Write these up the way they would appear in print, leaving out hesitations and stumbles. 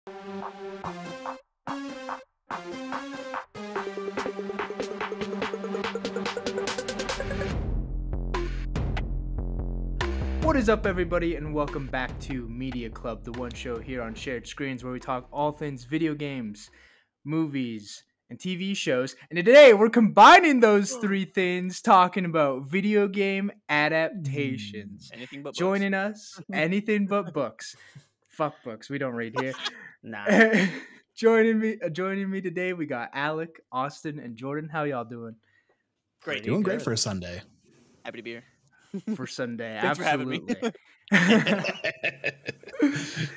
What is up, everybody, and welcome back to Media Club, the one show here on Shared Screens where we talk all things video games, movies, and TV shows. And today we're combining those three things, talking about video game adaptations. Anything but books. Joining us, anything but books. Fuck books, we don't read here. Nah. Joining me today, we got Alec, Austin, and Jordan. How y'all doing? Great. Doing great for a Sunday. Happy to be here. For Sunday, Thanks absolutely. for having me.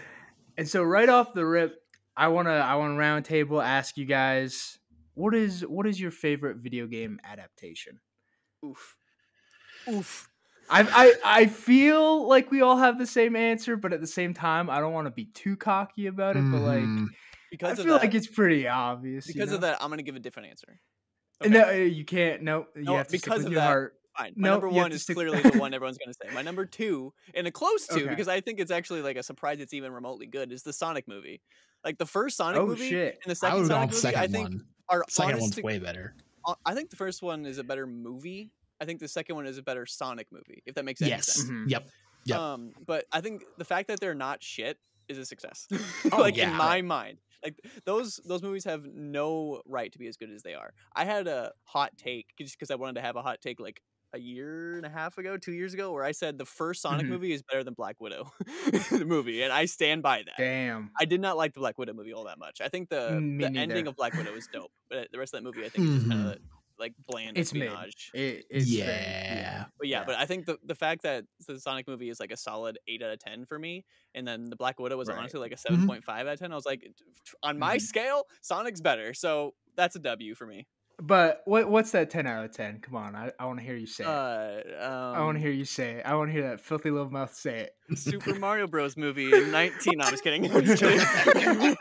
And so right off the rip, I wanna round table ask you guys, what is your favorite video game adaptation? Oof. I feel like we all have the same answer, but at the same time, I don't want to be too cocky about it. But like, Because I of feel that, like it's pretty obvious. because of that, I'm gonna give a different answer. Okay. No, you can't. No, you No, have to stick because with of your that, heart. Fine. My No, number you have one to is stick- clearly the one everyone's gonna say. My number two, and a close two, Okay. because I think it's actually like a surprise it's even remotely good, is the Sonic movie. Like the first Sonic Oh, movie shit. and the I second would go Sonic with the movie, I second think one. are Second honest one's to- way better. I think the first one is a better movie. I think the second one is a better Sonic movie, if that makes any Yes. sense. Mhm. Yep. Yep. But I think the fact that they're not shit is a success. Oh, like yeah. in my mind, like those movies have no right to be as good as they are. I had a hot take just because I wanted to have a hot take like a year and a half ago, 2 years ago, where I said the first Sonic Mhm. movie is better than Black Widow, the movie, and I stand by that. Damn. I did not like the Black Widow movie all that much. I think the Me ending neither. of Black Widow is dope, but the rest of that movie I think is just kind Mhm. of like bland It's mid. espionage. It's very- Yeah. But yeah, but I think the fact that the Sonic movie is like a solid 8 out of 10 for me, and then the Black Widow was Right. honestly like a 7.5 out of 10. I was like, on my Mhm. scale, Sonic's better, so that's a W for me. But what's that 10 out of 10? Come on, I want to hear you say it. I want to hear you say it. I want to hear that filthy little mouth say it. Super Mario Bros. Movie in 19. No, I'm just kidding. I'm just kidding.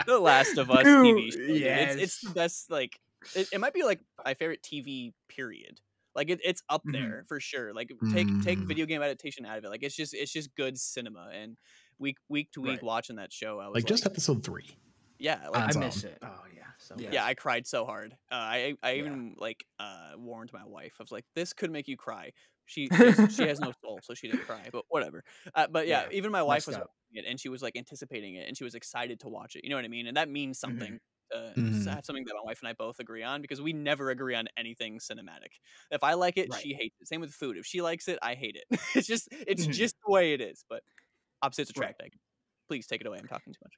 The Last of Us Dude, TV show. Dude. It's yes. the best. Like it might be like my favorite TV period. Like it's up Mhm. there for sure. Like take Mhm. video game adaptation out of it. Like it's just good cinema. And week to week Right. watching that show, I was Like just episode 3. yeah, I That's miss all. it. Oh yeah, so Yeah. yeah, I cried so hard. I even like warned my wife. I was like, "This could make you cry." She has no soul, so she didn't cry. But whatever. But yeah, Yeah, even my wife messed was up. watching it, and she was like anticipating it, and she was excited to watch it. You know what I mean? And that means something. To Mhm. have something that my wife and I both agree on because we never agree on anything cinematic. If I like it, Right. she hates it. Same with food. If she likes it, I hate it. it's Mhm. just the way it is. But opposites Right. attract. Please take it away. I'm talking too much.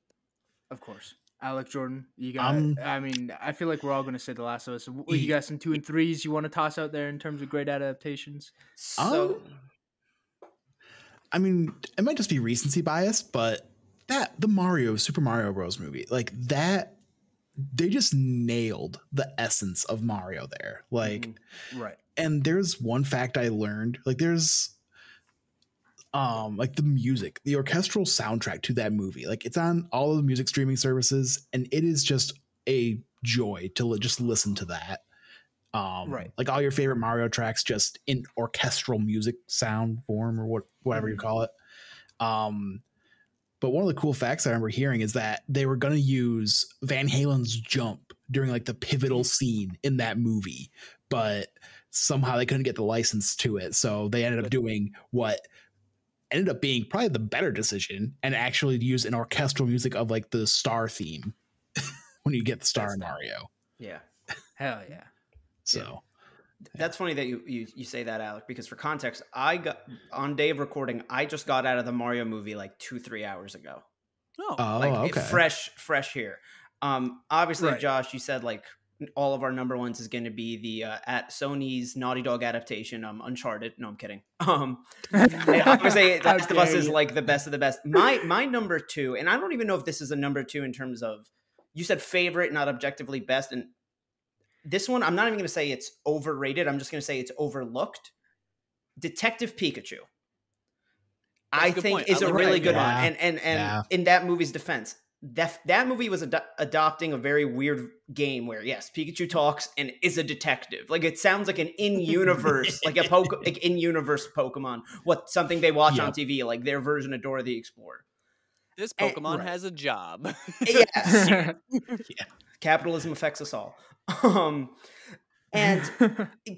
Of course. Alec, Jordan, you got. I mean, I feel like we're all gonna say The Last of Us. You got some 2 and 3s you want to toss out there in terms of great adaptations? so I mean, it might just be recency bias, but the Super Mario Bros. Movie, like that, they just nailed the essence of Mario there. Like, Right. and there's one fact I learned, like there's like the music, the orchestral soundtrack to that movie, like it's on all of the music streaming services, and it is just a joy to just listen to that. Right. Like all your favorite Mario tracks just in orchestral music sound form or whatever you call it. But one of the cool facts I remember hearing is that they were going to use Van Halen's Jump during like the pivotal scene in that movie, but somehow they couldn't get the license to it. So they ended up doing what ended up being probably the better decision and actually use an orchestral music of like the star theme when you get the star in Mario. yeah, Hell yeah. So that's funny that you say that, Alec. Because for context, I got on day of recording. I just got out of the Mario movie like 2-3 hours ago. Oh, Like okay. fresh here. Obviously, Right. Josh, you said like all of our number ones is going to be the at Sony's Naughty Dog adaptation, Uncharted. No, I'm kidding. Obviously, How Last of Us dare is you. like the best of the best. My number two, and I don't even know if this is a number two in terms of you said favorite, not objectively best, and this one I'm not even going to say it's overrated. I'm just going to say it's overlooked. Detective Pikachu. That's a I good think point. is I a like really that. good Yeah. one, and Yeah. in that movie's defense, that movie was adopting a very weird game where yes, Pikachu talks and is a detective. Like it sounds like an in-universe, like in-universe Pokemon. Something they watch on Yep. TV, like their version of Dora the Explorer. This And- Pokemon right. has a job. Yes. Capitalism affects us all. And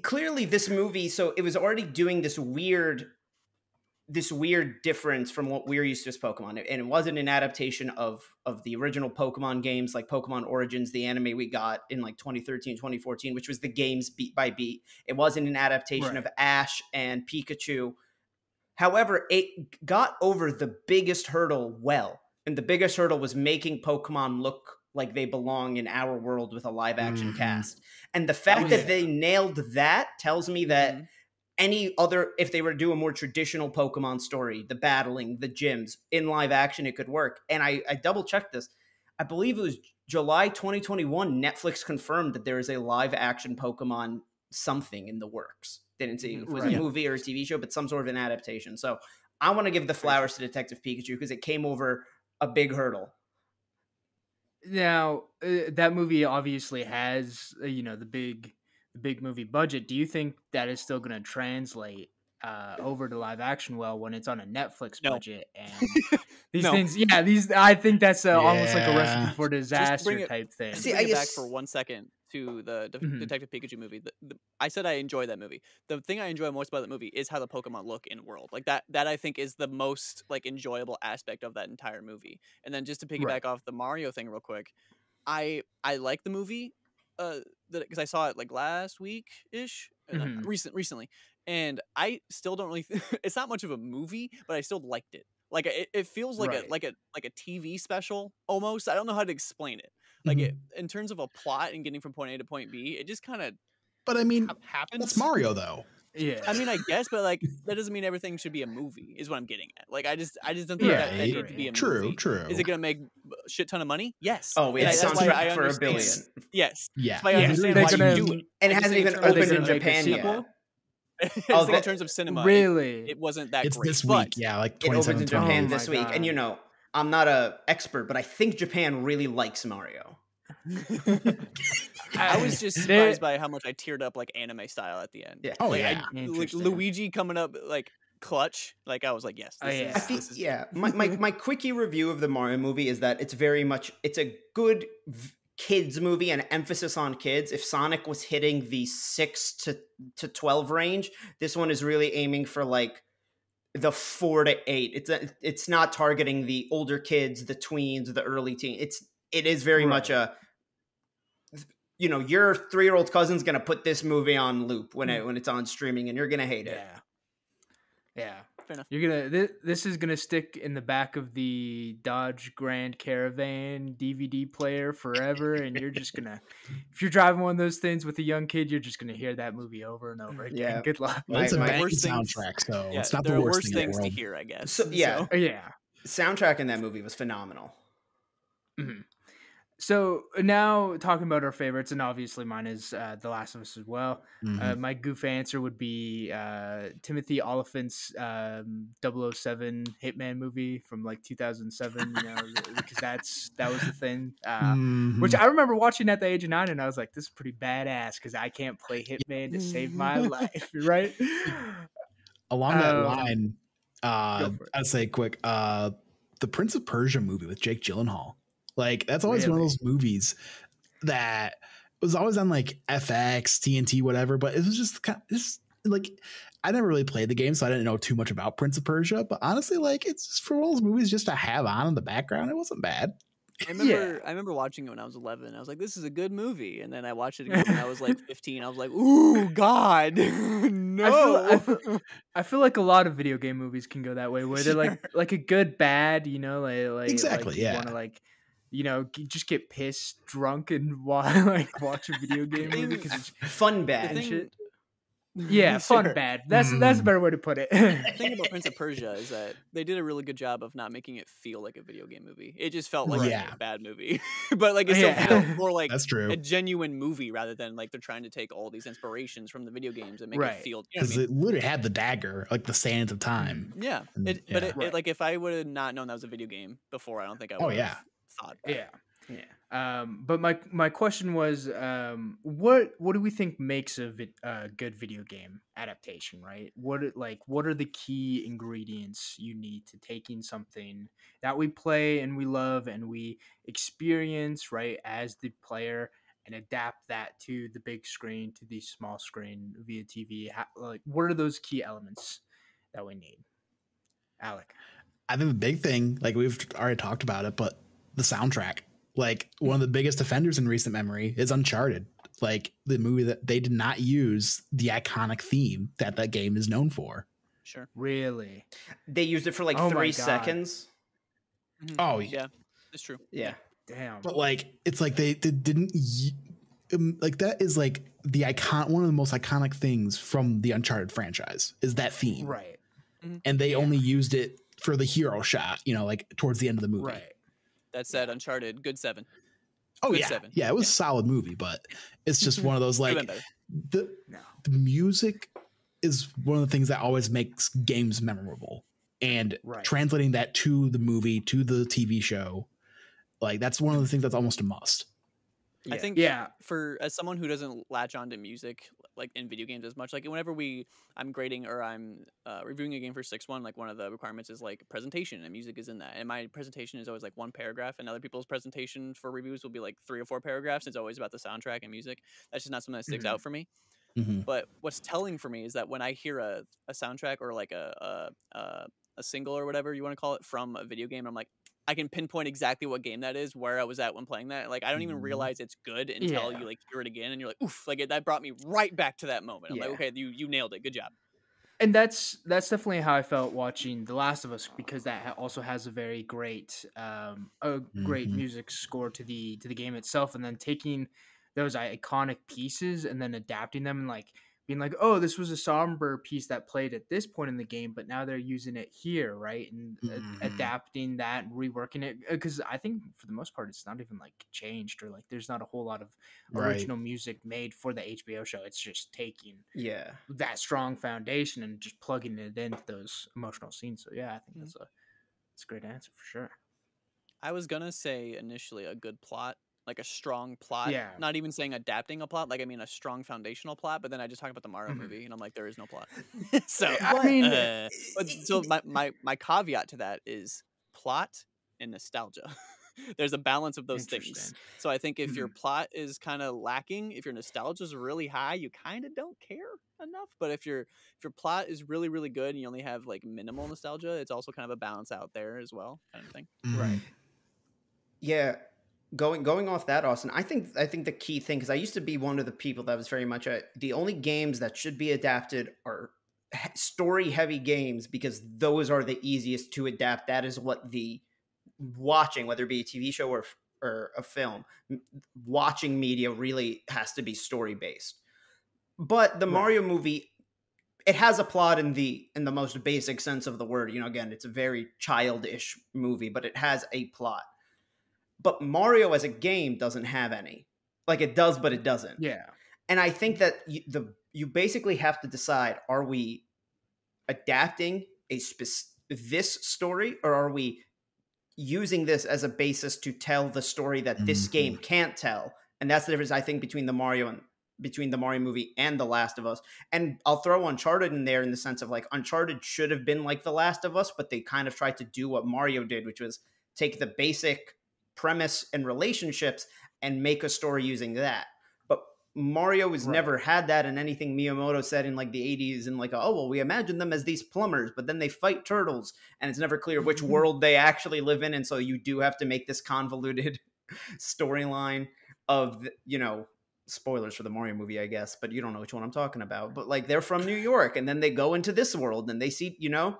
clearly this movie, so it was already doing this weird difference from what we're used to as Pokemon. And it wasn't an adaptation of the original Pokemon games, like Pokemon Origins, the anime we got in like 2013, 2014, which was the games beat by beat. It wasn't an adaptation Right. of Ash and Pikachu. However, it got over the biggest hurdle well. And the biggest hurdle was making Pokemon look like they belong in our world with a live action cast. And the fact that they nailed that tells me that any other, if they were to do a more traditional Pokemon story, the battling, the gyms in live action, it could work. And I double checked this. I believe it was July 2021. Netflix confirmed that there is a live action Pokemon something in the works. Didn't see if it was a movie or a TV show, but some sort of an adaptation. So I want to give the flowers to Detective Pikachu because it came over a big hurdle. Now, that movie obviously has, the big movie budget. Do you think that is still going to translate over to live action well when it's on a Netflix budget and these things? Yeah, I think that's almost like a recipe for disaster type thing. See, I guess, back for 1 second to the Detective Pikachu movie. I said I enjoy that movie. The thing I enjoy most about that movie is how the Pokemon look in world. Like that I think is the most like enjoyable aspect of that entire movie. And then just to piggyback off the Mario thing real quick, I like the movie because I saw it like last week ish, recently, and I still don't really. It's not much of a movie, but I still liked it. Like it feels like a TV special almost. I don't know how to explain it. Like in terms of a plot and getting from point A to point B, it just kind of. But I mean, happens. That's Mario though. Yeah, I mean, I guess, but like that doesn't mean everything should be a movie. Is what I'm getting at. Like I just don't think that needs to be a movie. True. Is it gonna make a shit ton of money? Yes. Oh, it sounds for $1 billion. Yes. Yeah. I understand why you do it. And it hasn't even opened in Japan yet. In terms of cinema, really, it wasn't that it's great. this week, like it opens in Japan this week. God. And I'm not a expert, but I think Japan really likes Mario. I was just surprised by how much I teared up like anime style at the end. Yeah. Oh like, yeah. Like Luigi coming up like clutch. Like I was like, yes. This is my quickie review of the Mario movie is that it's a good kids movie and emphasis on kids. If Sonic was hitting the 6 to 12 range, this one is really aiming for like the 4 to 8. It's not targeting the older kids, the tweens, the early teens. It is very much a, your 3-year-old cousin's gonna put this movie on loop when it's on streaming, and you're gonna hate it. Yeah. Fair enough. You're gonna this is gonna stick in the back of the Dodge Grand Caravan DVD player forever, and you're just gonna, if you're driving one of those things with a young kid, you're just gonna hear that movie over and over again. Yeah. Good luck. Well, it's a banging soundtrack, so it's not the worst things to hear, I guess. So, soundtrack in that movie was phenomenal. Mm-hmm. So now talking about our favorites, and obviously mine is The Last of Us as well. My goof answer would be Timothy Oliphant's 007 Hitman movie from like 2007, because that was the thing. Which I remember watching at the age of 9, and I was like, this is pretty badass because I can't play Hitman to save my life, right? Along that line, I'd say quick, the Prince of Persia movie with Jake Gyllenhaal. Like that's always one of those movies that was always on like FX, TNT, whatever. But it was just like I never really played the game, so I didn't know too much about Prince of Persia. But honestly, like it's just for one of those movies just to have on in the background. It wasn't bad. I remember watching it when I was 11. I was like, "This is a good movie," and then I watched it again when I was like 15. I was like, "Ooh, God, no!" I feel like a lot of video game movies can go that way, where they're like a good bad, like exactly, you want to just get pissed, drunk, and watch a video game movie because it's fun bad shit. Yeah, fun bad. That's a better way to put it. The thing about Prince of Persia is that they did a really good job of not making it feel like a video game movie. It just felt like a bad movie, but like it still felt more like that's true. A genuine movie rather than like they're trying to take all these inspirations from the video games and make it feel. Because it literally had the dagger, like the Sands of Time. Yeah, but like if I would have not known that was a video game before, I don't think I would. Thought that. Yeah. But my question was, what do we think makes a good video game adaptation? Right? What are the key ingredients you need to taking something that we play and we love and we experience, right, as the player, and adapt that to the big screen, to the small screen via TV? Like, what are those key elements that we need, Alec? I think the big thing, like we've already talked about it, but the soundtrack. Like one of the biggest offenders in recent memory is Uncharted. Like the movie that they did not use the iconic theme that that game is known for. Sure. Really? They used it for like Oh my 3 God. seconds. Oh Yeah, it's true. Yeah. Damn. But like it's like they didn't like that is like the one of the most iconic things from the Uncharted franchise is that theme. Right. And they only used it for the hero shot, you know, like towards the end of the movie. Right. That said, Uncharted, good 7. Oh Good yeah. 7. Yeah, it was a solid movie, but it's just one of those like Could've been the music is one of the things that always makes games memorable. And translating that to the movie, to the TV show, like that's one of the things that's almost a must. I think for as someone who doesn't latch onto music like in video games as much, like whenever I'm grading or I'm reviewing a game for 6-1, like one of the requirements is like presentation, and music is in that. And my presentation is always like 1 paragraph, and other people's presentation for reviews will be like 3 or 4 paragraphs. It's always about the soundtrack and music. That's just not something that sticks out for me. But what's telling for me is that when I hear a soundtrack or like a single or whatever you want to call it from a video game, I'm like, I can pinpoint exactly what game that is, where I was at when playing that. Like, I don't even realize it's good until you like hear it again, and you're like, oof, like that brought me right back to that moment. I'm like, okay, you nailed it, good job. And that's definitely how I felt watching The Last of Us, because that also has a very great music score to the game itself, and then taking those iconic pieces and then adapting them and like being like, oh, this was a somber piece that played at this point in the game, but now they're using it here, right? And adapting that and reworking it, because I think for the most part it's not even like changed, or like there's not a whole lot of original music made for the HBO show. It's just taking that strong foundation and just plugging it into those emotional scenes. So yeah, I think that's a great answer for sure. I was gonna say initially a good plot, like a strong plot. Yeah. Not even saying adapting a plot, like I mean a strong foundational plot. But then I just talked about the Mario movie, and I'm like, there is no plot. So I mean, so my caveat to that is plot and nostalgia. There's a balance of those things. So I think if your plot is kind of lacking, if your nostalgia is really high, you kind of don't care enough. But if your plot is really, really good and you only have like minimal nostalgia, it's also kind of a balance out there as well, kind of thing. Right. Yeah. Going off that, Austin, I think the key thing, because I used to be one of the people that was very much the only games that should be adapted are story heavy games, because those are the easiest to adapt. That is what the watching, whether it be a TV show or a film, watching media really has to be story based. But the Mario movie, it has a plot in the most basic sense of the word. You know, again, it's a very childish movie, but it has a plot. But Mario as a game doesn't have any. Like it does, but it doesn't. Yeah. And I think that you basically have to decide: are we adapting this story, or are we using this as a basis to tell the story that this game can't tell? And that's the difference, I think, between the Mario movie and The Last of Us. And I'll throw Uncharted in there in the sense of like Uncharted should have been like The Last of Us, but they kind of tried to do what Mario did, which was take the basic premise and relationships and make a story using that. But Mario has never had that in anything Miyamoto said in like the 80s, and like, oh, well, we imagine them as these plumbers, but then they fight turtles, and it's never clear which world they actually live in. And so you do have to make this convoluted storyline of, you know, spoilers for the Mario movie, I guess, but you don't know which one I'm talking about. But like they're from New York, and then they go into this world and they see, you know,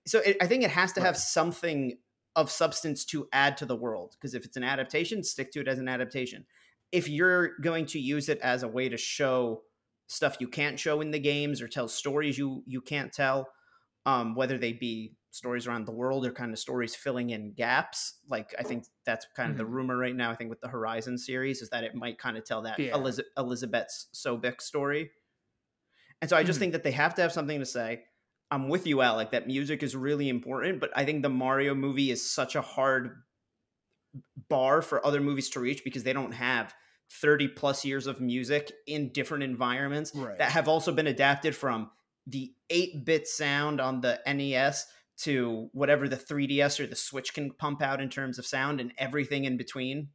so I think it has to have something of substance to add to the world, because if it's an adaptation, stick to it as an adaptation. If you're going to use it as a way to show stuff you can't show in the games or tell stories you can't tell, whether they be stories around the world or kind of stories filling in gaps, like I think that's kind of the rumor right now, I think with the Horizon series, is that it might kind of tell that Elizabeth Sobek story. And so I just think that they have to have something to say. I'm with you, Alec, that music is really important, but I think the Mario movie is such a hard bar for other movies to reach because they don't have 30 plus years of music in different environments that have also been adapted from the 8-bit sound on the NES to whatever the 3DS or the Switch can pump out in terms of sound and everything in between.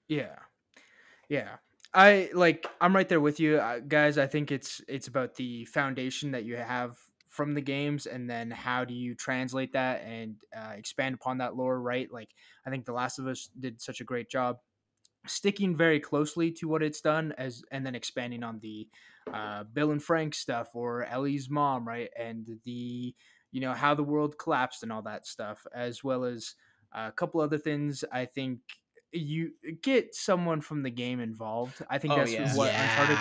Yeah. I'm right there with you, guys. I think it's about the foundation that you have from the games, and then how do you translate that and expand upon that lore, right? Like, I think The Last of Us did such a great job sticking very closely to what it's done, and then expanding on the Bill and Frank stuff, or Ellie's mom, right? And the, how the world collapsed and all that stuff, as well as a couple other things. I think you get someone from the game involved. I think that's what Uncharted.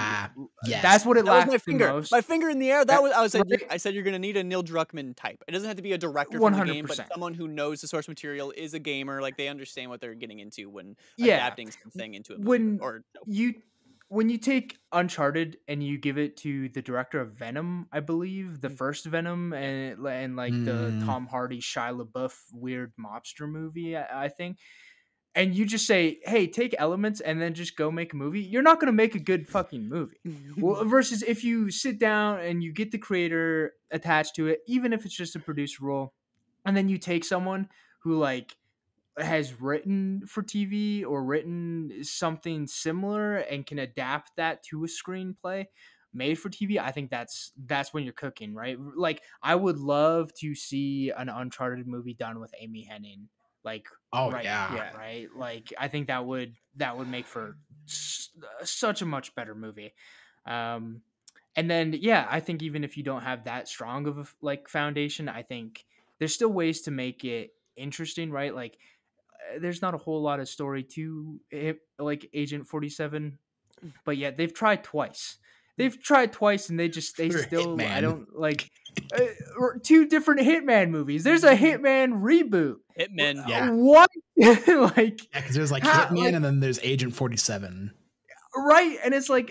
Yes. That's what it that was lacked my finger. the most. My finger in the air. That was. Right? I said you're going to need a Neil Druckmann type. It doesn't have to be a director from the game, but 100%. someone who knows the source material, is a gamer, like they understand what they're getting into when adapting something into a movie. When you take Uncharted and you give it to the director of Venom, I believe the first Venom, and like the Tom Hardy, Shia LaBeouf weird mobster movie, I think. And you just say, hey, take elements and then just go make a movie, you're not going to make a good fucking movie. Well, versus if you sit down and you get the creator attached to it, even if it's just a producer role, and then you take someone who like has written for TV or written something similar and can adapt that to a screenplay made for TV, I think that's when you're cooking, right? Like, I would love to see an Uncharted movie done with Amy Hennig. Like, right. Like, I think that would make for such a much better movie. And then, I think even if you don't have that strong of a like foundation, I think there's still ways to make it interesting, right? Like, there's not a whole lot of story to it, like Agent 47, but yet they've tried twice. And they still Hitman. I don't like two different Hitman movies. There's a Hitman reboot. What? Like, because there's like Hitman, and then there's Agent 47. Right, and it's like,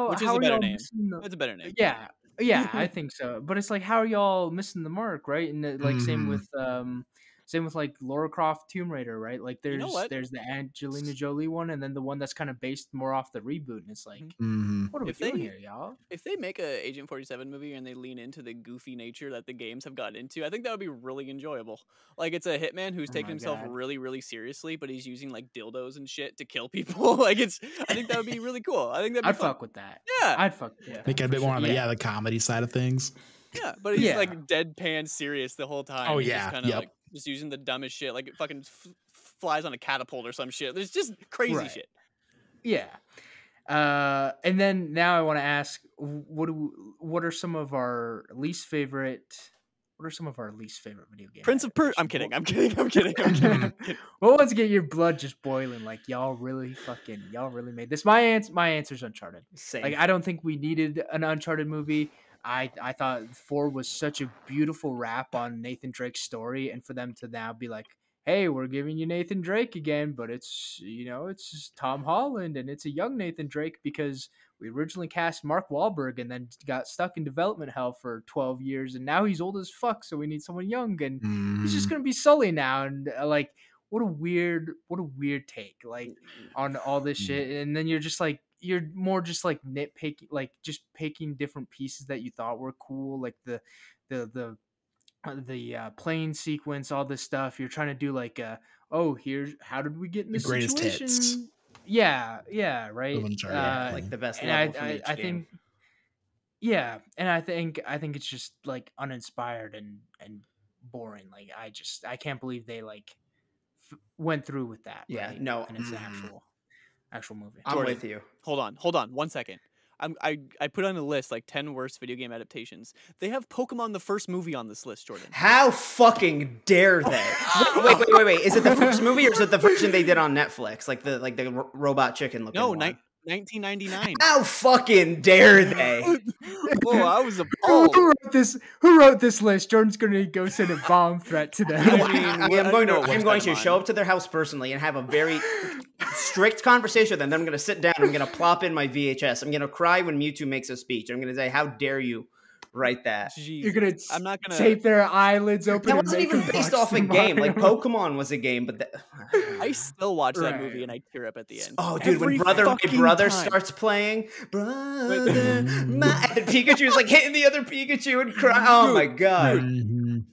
which is a better name. That's a better name. Yeah, I think so. But it's like, how are y'all missing the mark, right? And like same with like Lara Croft Tomb Raider, right? Like there's the Angelina Jolie one, and then the one that's kind of based more off the reboot. And it's like, what are we doing here, y'all? If they make a Agent 47 movie and they lean into the goofy nature that the games have gotten into, I think that would be really enjoyable. Like, it's a hitman who's taking himself really, really seriously, but he's using like dildos and shit to kill people. Like, I think that would be really cool. I think I'd fuck with that. Yeah, I'd fuck. Yeah, make it a bit more on the comedy side of things. Yeah, but he's like deadpan serious the whole time. Oh yeah, just kind of like just using the dumbest shit, like it fucking flies on a catapult or some shit. There's just crazy shit. Yeah. And then now I want to ask, what are some of our least favorite video games? Prince of Persia. I'm kidding. Well, let's get your blood just boiling. Like, y'all really made this. My answer's Uncharted. Same. Like, I don't think we needed an Uncharted movie. I thought 4 was such a beautiful wrap on Nathan Drake's story, and for them to now be like, hey, we're giving you Nathan Drake again, but it's just Tom Holland, and it's a young Nathan Drake because we originally cast Mark Wahlberg and then got stuck in development hell for 12 years, and now he's old as fuck, so we need someone young, and he's just gonna be Sully now, and like, what a weird take, like, on all this shit. And then you're more just like nitpicking, like just picking different pieces that you thought were cool, like the plane sequence, all this stuff. You're trying to do like here's how did we get in this greatest situation? Hits. Yeah, right. Like the best level from each game. Think, yeah, and I think it's just like uninspired and boring. Like, I can't believe they like went through with that. Yeah, right? no, and it's an actual movie. I'm with you. Hold on 1 second. I put on a list like 10 worst video game adaptations. They have Pokemon the first movie on this list, Jordan. How fucking dare they? Wait. Is it the first movie or is it the version they did on Netflix? Like the robot chicken looking one? 1999. How fucking dare they? Oh, I was appalled. Who wrote this list? Jordan's gonna go send a bomb threat to them. I'm going to show up to their house personally and have a very strict conversation with them. Then I'm going to sit down. I'm going to plop in my VHS. I'm going to cry when Mewtwo makes a speech. I'm going to say, "How dare you write that. You're gonna I'm not gonna tape their eyelids open. That and wasn't make even them based watch off a the game. Like Mario. Pokemon was a game, but I still watch that Right. movie and I tear up at the end. oh, dude, Every when my fucking brother time. starts playing, brother, and Pikachu's like hitting the other Pikachu and crying. Oh my god.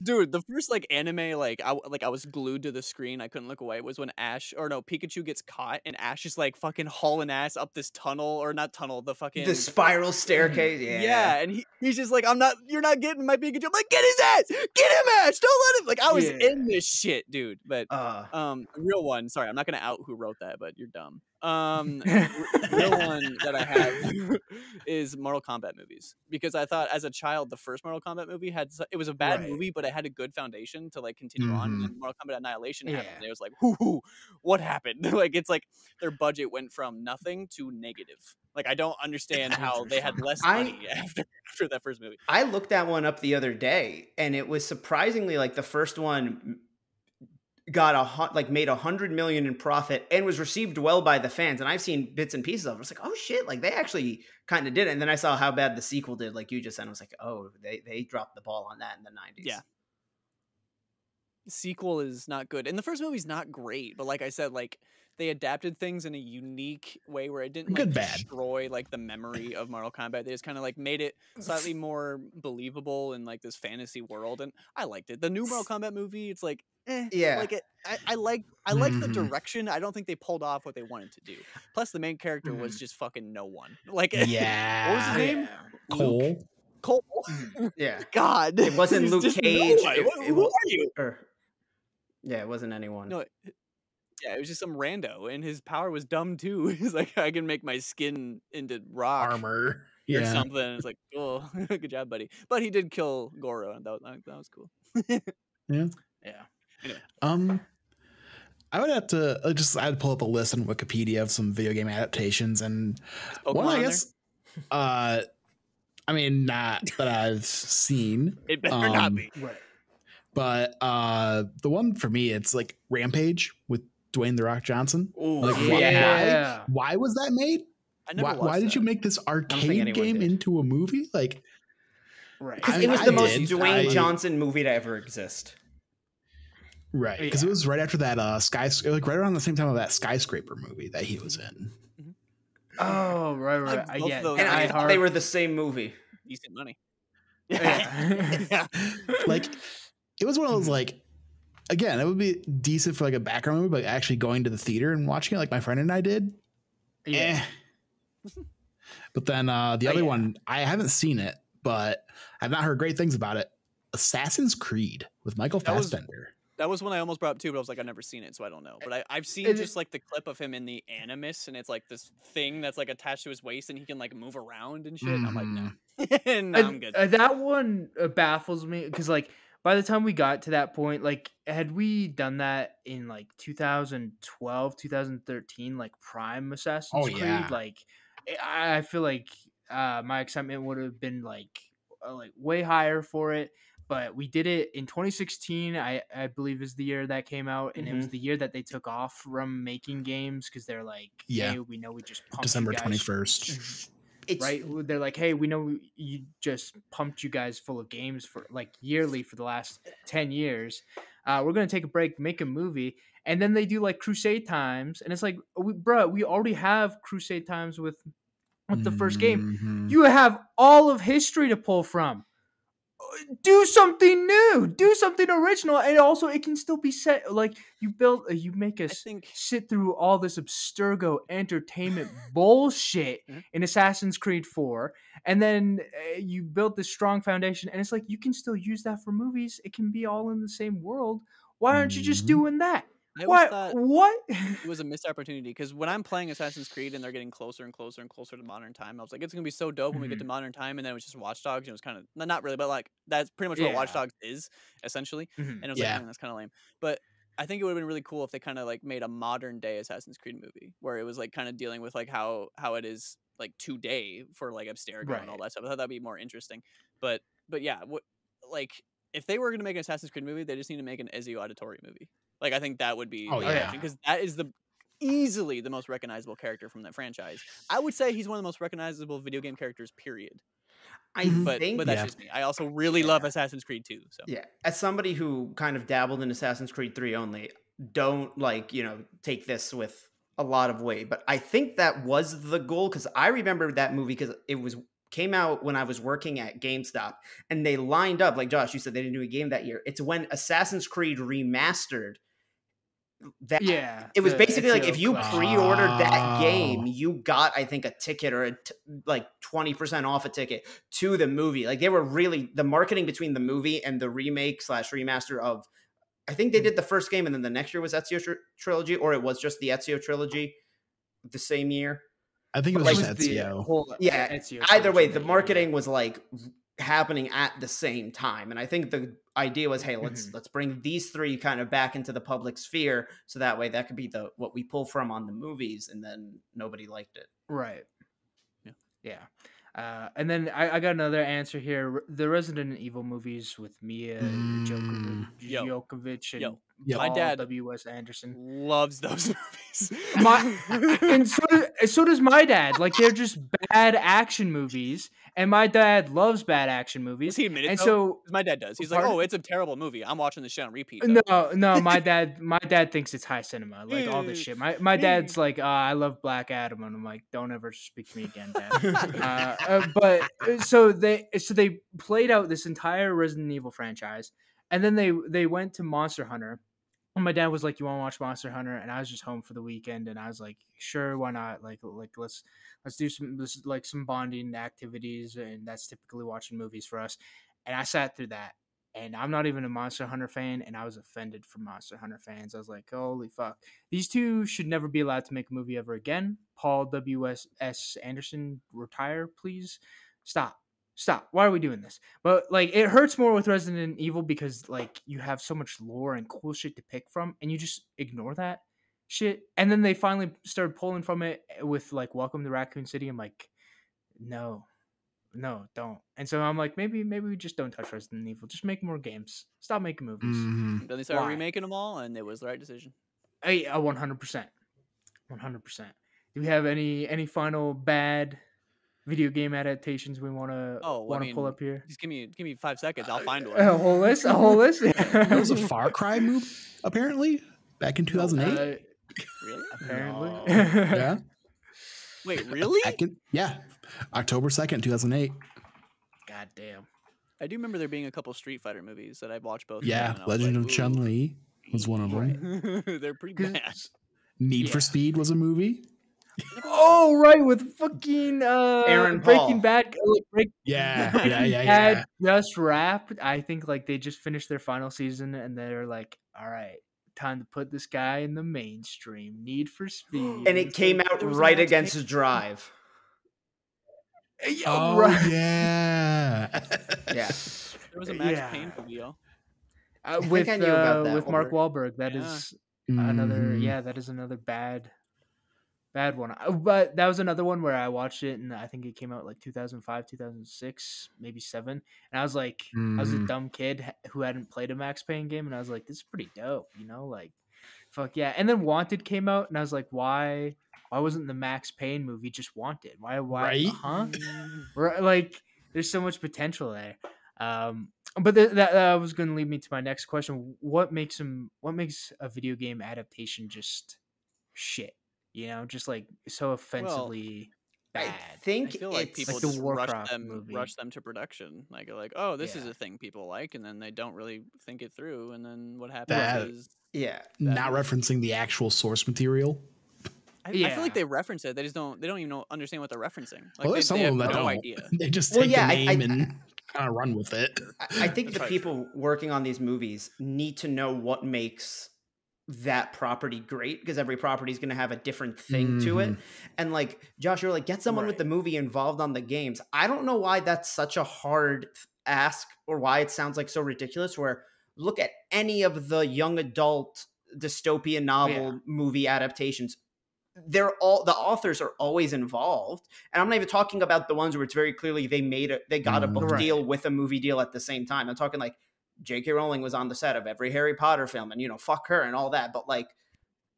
Dude, the first like anime like I was glued to the screen. I couldn't look away. Was when Pikachu gets caught and Ash is like fucking hauling ass up this tunnel or not tunnel, the fucking The spiral staircase. yeah, and he's just like, you're not getting my Pikachu. I'm like, get his ass, get him, Ash, don't let him. Like I was in this shit, dude. But the real one. Sorry, I'm not gonna out who wrote that, but you're dumb. The real one that I have is Mortal Kombat movies because I thought as a child the first Mortal Kombat movie it was a bad movie, but it had a good foundation to like continue on. And then Mortal Kombat Annihilation happened. And it was like, what happened? Like it's like their budget went from nothing to negative. Like I don't understand how they had less money after that first movie. I looked that one up the other day, and it was surprisingly like the first one got made 100 million in profit and was received well by the fans. And I've seen bits and pieces of it. I was like, oh shit, like they actually kind of did it. And then I saw how bad the sequel did, like you just said. I was like, oh, they dropped the ball on that in the 90s. Yeah. The sequel is not good. And the first movie's not great, but like I said, like they adapted things in a unique way where it didn't like destroy like the memory of Mortal Kombat. They just kind of like made it slightly more believable in like this fantasy world. And I liked it. The new Mortal Kombat movie, it's like, like I like the direction. I don't think they pulled off what they wanted to do. Plus, the main character was just fucking no one. Like, what was his name? Cole. Cole. Yeah. God, it wasn't Luke Cage. Who are you? Yeah, it wasn't anyone. No. Yeah, it was just some rando, and his power was dumb too. He's like, I can make my skin into rock armor, or something. It's like, oh, good job, buddy. But he did kill Goro, and that was cool. Yeah. Anyway. I would have to I'd pull up a list on Wikipedia of some video game adaptations, and one I guess. I mean, not that I've seen. It better not be. Right. But the one for me, it's like Rampage with Dwayne "The Rock" Johnson. Ooh, like, why was that made? Why did you make this arcade game into a movie? Like, because it was the most Dwayne Johnson movie to ever exist. Right, because it was right after that like right around the same time of that Skyscraper movie that he was in. Oh, right. And I thought they were the same movie. Decent money. Yeah. Like, it was one of those, like, again, it would be decent for like a background movie, but actually going to the theater and watching it like my friend and I did. Yeah. But then the other one, I haven't seen it, but I've not heard great things about it. Assassin's Creed with Michael Fassbender. That was one I almost brought up too, but I was like, I've never seen it, so I don't know. But I've seen just like the clip of him in the Animus, and it's like this thing that's like attached to his waist, and he can like move around and shit. And I'm like, no, no, I'm good. That one baffles me because like by the time we got to that point, like had we done that in like 2012, 2013, like prime Assassin's Creed, like I feel like my excitement would have been like way higher for it. But we did it in 2016, I believe is the year that came out. And it was the year that they took off from making games because they're like, hey, we know we just pumped December you guys. 21st. Right? They're like, hey, we know you just pumped you guys full of games for like yearly for the last 10 years. We're going to take a break, make a movie. And then they do like Crusade Times. And it's like, we already have Crusade Times with the first game. You have all of history to pull from. Do something new, do something original, and also it can still be set like you make us sit through all this Abstergo entertainment bullshit in Assassin's Creed 4, and then you built this strong foundation, and it's like you can still use that for movies. It can be all in the same world. Why aren't you just doing that? I always thought it was a missed opportunity because when I'm playing Assassin's Creed and they're getting closer and closer and closer to modern time, I was like, it's gonna be so dope when we get to modern time. And then it was just Watch Dogs, and it was kind of not really, but like that's pretty much what Watch Dogs is essentially. And it was like, that's kind of lame. But I think it would have been really cool if they kind of like made a modern day Assassin's Creed movie where it was like kind of dealing with like how it is like today for like Abstergo and all that stuff. I thought that'd be more interesting. But yeah, like if they were gonna make an Assassin's Creed movie, they just need to make an Ezio Auditore movie. Like, I think that would be because that is easily the most recognizable character from that franchise. I would say he's one of the most recognizable video game characters, period. But that's just me. I also really love Assassin's Creed 2. So yeah, as somebody who kind of dabbled in Assassin's Creed 3 only, don't take this with a lot of weight. But I think that was the goal, because I remember that movie because came out when I was working at GameStop, and they lined up, like Josh, you said they didn't do a game that year. It's when Assassin's Creed Remastered. It was basically like if you pre-ordered that game, you got, I think, a ticket or like 20% off a ticket to the movie. Like, they were really, the marketing between the movie and the remake / remaster of, I think they did the first game and then the next year was Ezio Trilogy, or it was just the Ezio Trilogy the same year. I think it was Ezio. Ezio. Either way, the marketing was like happening at the same time, and I think the idea was, hey, let's bring these three kind of back into the public sphere, so that way that could be what we pull from on the movies, and then nobody liked it. Right. And then I got another answer here. The Resident Evil movies with Mia Djokovic and my dad W.S. Anderson loves those movies. And so does my dad. Like, they're just bad action movies, and my dad loves bad action movies. Does he admit it? And so my dad does. He's like, "Oh, it's a terrible movie. I'm watching this shit on repeat." No, my dad thinks it's high cinema, like all this shit. My dad's like, I love Black Adam, and I'm like, don't ever speak to me again, Dad. But so they played out this entire Resident Evil franchise, and then they went to Monster Hunter. And my dad was like, "You want to watch Monster Hunter?" And I was just home for the weekend, and I was like, "Sure, why not? Like let's do some bonding activities, and that's typically watching movies for us." And I sat through that, and I'm not even a Monster Hunter fan, and I was offended for Monster Hunter fans. I was like, "Holy fuck, these two should never be allowed to make a movie ever again." Paul W.S. Anderson, retire, please. Stop. Why are we doing this? But like, it hurts more with Resident Evil because like you have so much lore and cool shit to pick from, and you just ignore that shit. And then they finally started pulling from it with like Welcome to Raccoon City. I'm like, no, don't. And so I'm like, maybe we just don't touch Resident Evil. Just make more games. Stop making movies. Then they started remaking them all, and it was the right decision. 100%. Do we have any final bad video game adaptations we want to pull up here? Just give me 5 seconds. I'll find one. A whole list. There was a Far Cry movie, apparently, back in 2008. Really? Apparently. No. Yeah. Wait, really? October 2nd, 2008. God damn. I do remember there being a couple Street Fighter movies that I've watched both. Yeah, Legend of Chun-Li was one of them. They're pretty bad. Need for Speed was a movie. Oh, right, with fucking Aaron Breaking Paul. Bad. Yeah. Bad just wrapped. I think like they just finished their final season, and they're like, all right, time to put this guy in the mainstream. Need for Speed. And it came out right against Drive. Oh, right. yeah. Yeah. There was a Max Payne movie, yo. With I knew about that with Mark over- Wahlberg. That is another. Yeah, that is another bad one. But that was another one where I watched it, and I think it came out like 2005, 2006, maybe 7. And I was like, I was a dumb kid who hadn't played a Max Payne game, and I was like, this is pretty dope, like, fuck yeah. And then Wanted came out, and I was like, why wasn't the Max Payne movie just Wanted? Why? Right? Like, there's so much potential there. But that was going to lead me to my next question. What makes a video game adaptation just shit? Just like so offensively bad. I think I feel like people like the just Warcraft movie. rush them to production. Like, oh, this is a thing people like, and then they don't really think it through, and then what happens is not referencing the actual source material. I feel like they reference it. They just don't even understand what they're referencing. Like, There's some they of have them that no don't. idea. They just take the name and kind of run with it. I think the people working on these movies need to know what makes that property great, because every property is going to have a different thing to it. And like Josh, you're like, get someone with the movie involved on the games. I don't know why that's such a hard ask, or why it sounds like so ridiculous, where look at any of the young adult dystopian novel movie adaptations. The authors are always involved. And I'm not even talking about the ones where it's very clearly they got a book deal with a movie deal at the same time. I'm talking like J.K. Rowling was on the set of every Harry Potter film, and fuck her and all that. But like,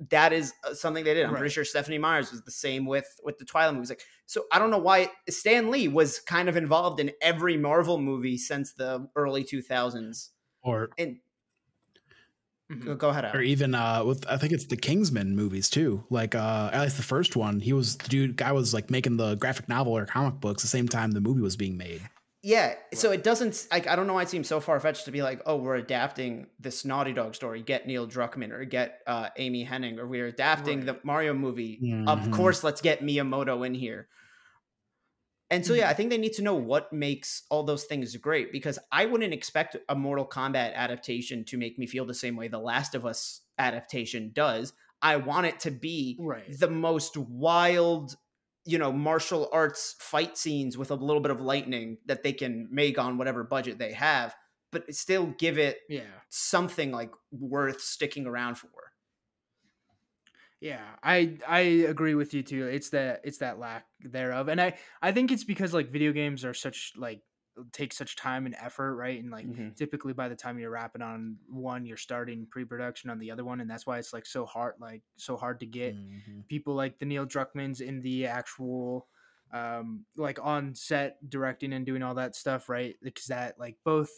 that is something they did. I'm Right. pretty sure Stephanie Myers was the same with the Twilight movies. Like, so I don't know why Stan Lee was kind of involved in every Marvel movie since the early 2000s. Or And go ahead, Al. Or even with, I think it's the Kingsman movies too. Like at least the first one, he was the guy was like making the graphic novel or comic books the same time the movie was being made. Yeah, so it doesn't, like, I don't know why it seems so far-fetched to be like, oh, we're adapting this Naughty Dog story, get Neil Druckmann, or get Amy Hennig, or we're adapting the Mario movie. Of course, let's get Miyamoto in here. And so, yeah, I think they need to know what makes all those things great, because I wouldn't expect a Mortal Kombat adaptation to make me feel the same way the Last of Us adaptation does. I want it to be the most wild, martial arts fight scenes with a little bit of lightning that they can make on whatever budget they have, but still give it something like worth sticking around for. Yeah, I agree with you too. It's that lack thereof, and I think it's because like video games are such like take such time and effort, right? And like typically by the time you're wrapping on one, you're starting pre-production on the other one, and that's why it's like so hard to get people like the Neil Druckmanns in the actual like on set directing and doing all that stuff, right? Because that like both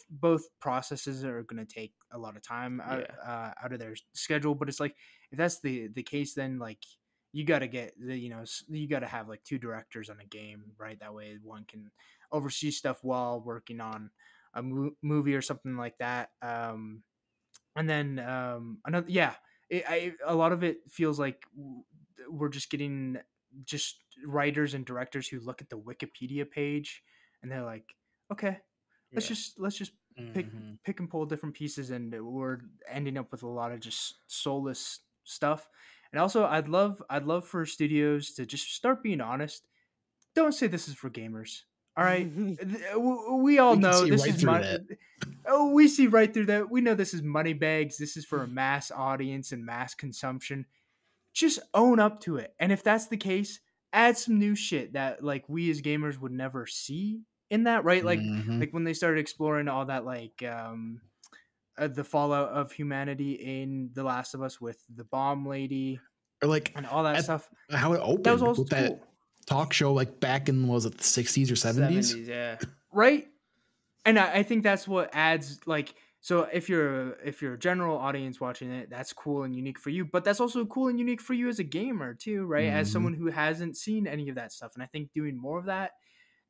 processes are going to take a lot of time out of their schedule. But it's like if that's the case, then like you got to get you got to have like two directors on a game, right? That way one can oversee stuff while working on a movie or something like that. And then another, a lot of it feels like we're just getting just writers and directors who look at the Wikipedia page and they're like, okay, let's just pick and pull different pieces, and we're ending up with a lot of just soulless stuff. And also, I'd love for studios to just start being honest. Don't say this is for gamers. All right, we all know this is money. Oh, we see right through that. We know this is money bags. This is for a mass audience and mass consumption. Just own up to it. And if that's the case, add some new shit that like we as gamers would never see in that, right? Like when they started exploring all that, like the fallout of humanity in The Last of Us with the bomb lady, or like and all that stuff. How it opened, that was also with cool. That talk show like back in, was it the 60s or 70s? Yeah. Right? And I think that's what adds, like, so if you're a general audience watching it, that's cool and unique for you, but that's also cool and unique for you as a gamer too, right? As someone who hasn't seen any of that stuff. And I think doing more of that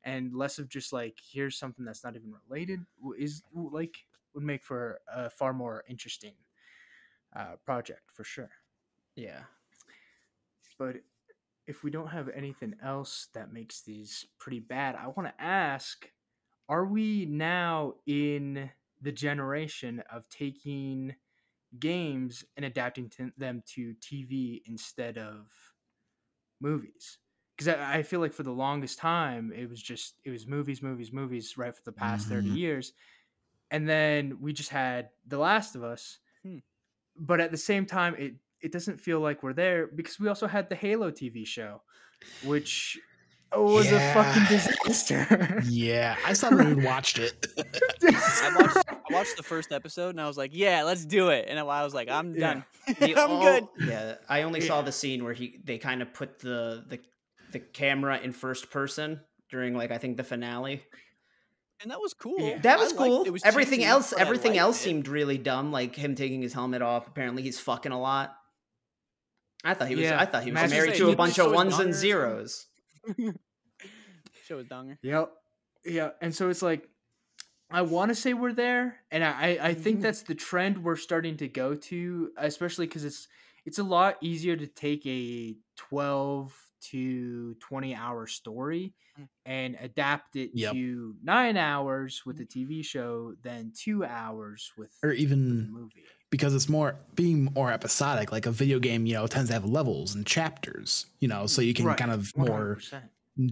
and less of just like, here's something that's not even related is like would make for a far more interesting project for sure. Yeah. But if we don't have anything else that makes these pretty bad, I want to ask, are we now in the generation of taking games and adapting them to TV instead of movies? Because I feel like for the longest time, it was movies, right, for the past 30 years. And then we just had The Last of Us. But at the same time, it doesn't feel like we're there because we also had the Halo TV show, which was a fucking disaster. Yeah, I still haven't even watched it. I watched the first episode and I was like, yeah, let's do it. And I was like, I'm done. I'm good. Yeah, I only saw the scene where they kind of put the camera in first person during, like, I think the finale. And that was cool. Yeah. That was cool. It was everything cheesy, else seemed really dumb, like him taking his helmet off. Apparently he's fucking a lot. I thought he was married to a bunch of ones and zeros. Show his donger. Yep. Yeah. And so it's like, I want to say we're there, and I think that's the trend we're starting to go to, especially because it's a lot easier to take a 12 to 20 hour story and adapt it to 9 hours with a TV show than 2 hours with a movie. Because it's being more episodic. Like a video game, tends to have levels and chapters, so you can kind of 100%. More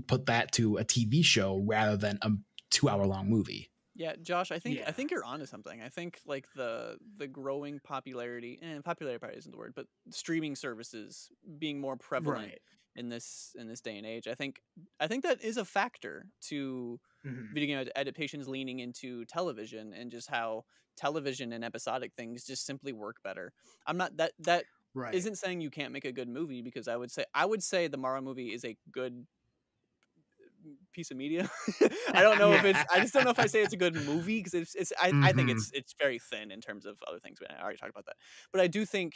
put that to a TV show rather than a 2 hour long movie. Yeah, Josh, I think you're onto something. I think like the growing popularity, and popularity probably isn't the word, but streaming services being more prevalent in this day and age. I think that is a factor to video game adaptations leaning into television, and just how television and episodic things just simply work better. I'm not that isn't saying you can't make a good movie, because I would say the Mario movie is a good piece of media. I don't know if it's. I just don't know if I say it's a good movie, because it's. I think it's very thin in terms of other things. But I already talked about that. But I do think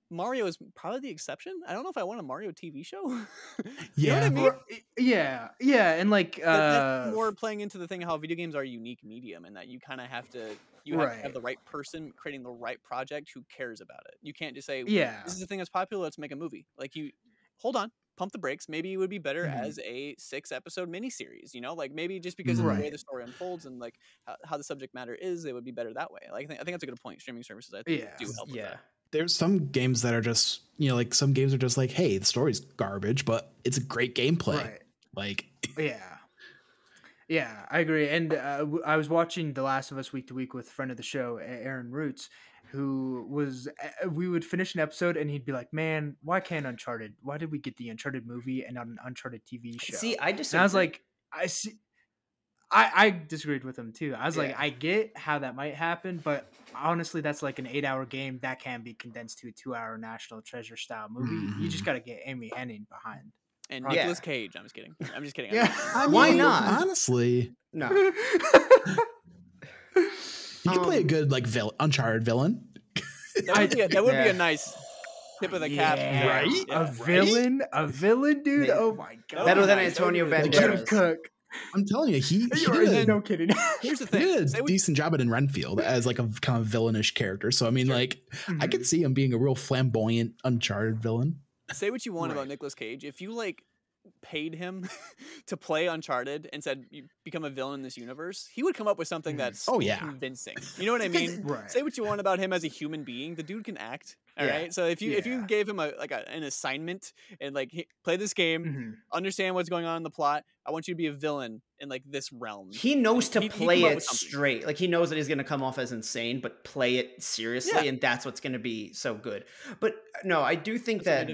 Mario is probably the exception. I don't know if I want a Mario TV show. You know what I mean? Yeah, and like that's more playing into the thing how video games are a unique medium, and that you kind of have to have the right person creating the right project who cares about it. You can't just say, this is the thing that's popular, let's make a movie. Like, you hold on, pump the brakes. Maybe it would be better as a 6-episode miniseries, you know, like maybe just because of the way the story unfolds and like how the subject matter is, it would be better that way. Like, I think that's a good point. Streaming services, I think, do help with that. There's some games that are just, you know, like some games are just like, hey, the story's garbage, but it's a great gameplay. Like, yeah, I agree. And I was watching The Last of Us week to week with a friend of the show, Aaron Roots, who was, we would finish an episode and he'd be like, man, why can't Uncharted? Why did we get the Uncharted movie and not an Uncharted TV show? See, I disagree. And I was like, I disagreed with him too. I was like, I get how that might happen, but honestly, that's like an 8-hour game that can be condensed to a 2-hour National Treasure style movie. You just got to get Amy Hennig behind. And Nicolas Cage. I'm just kidding. Why not? Honestly, no. He could play a good like Uncharted villain. That would be a nice tip of the cap, right? A villain, dude. Oh my god, better than Antonio Banderas. Cook. I'm telling you, he no kidding. Here's the thing: he did a decent job at in Renfield as like a kind of villainish character. So I mean, like, I could see him being a real flamboyant Uncharted villain. Say what you want about Nicolas Cage. If you like paid him to play Uncharted and said you become a villain in this universe, he would come up with something that's convincing. You know what I mean? Say what you want about him as a human being, the dude can act. All right. So if you gave him an assignment and like play this game, understand what's going on in the plot, I want you to be a villain in like this realm. He knows to play it straight. Like, he knows that he's going to come off as insane, but play it seriously, and that's what's going to be so good. But no, I do think that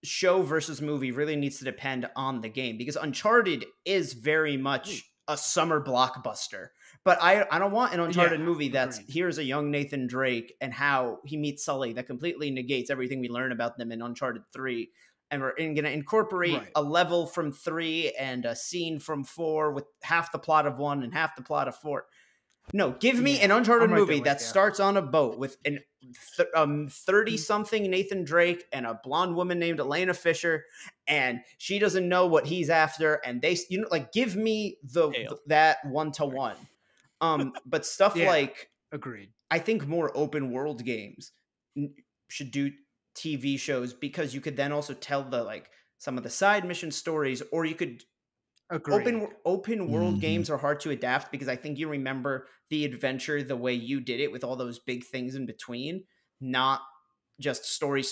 show versus movie really needs to depend on the game, because Uncharted is very much a summer blockbuster. But I don't want an Uncharted movie that's here's a young Nathan Drake and how he meets Sully that completely negates everything we learn about them in Uncharted 3. And we're going to incorporate a level from 3 and a scene from 4 with half the plot of 1 and half the plot of 4. No, give me an Uncharted movie that starts on a boat with an 30-something Nathan Drake and a blonde woman named Elena Fisher, and she doesn't know what he's after, and they, you know, like, give me that 1-to-1. But stuff like, agreed. I think more open world games should do TV shows, because you could then also tell some of the side mission stories, or you could. Open world games are hard to adapt, because I think you remember the adventure the way you did it with all those big things in between, not just story.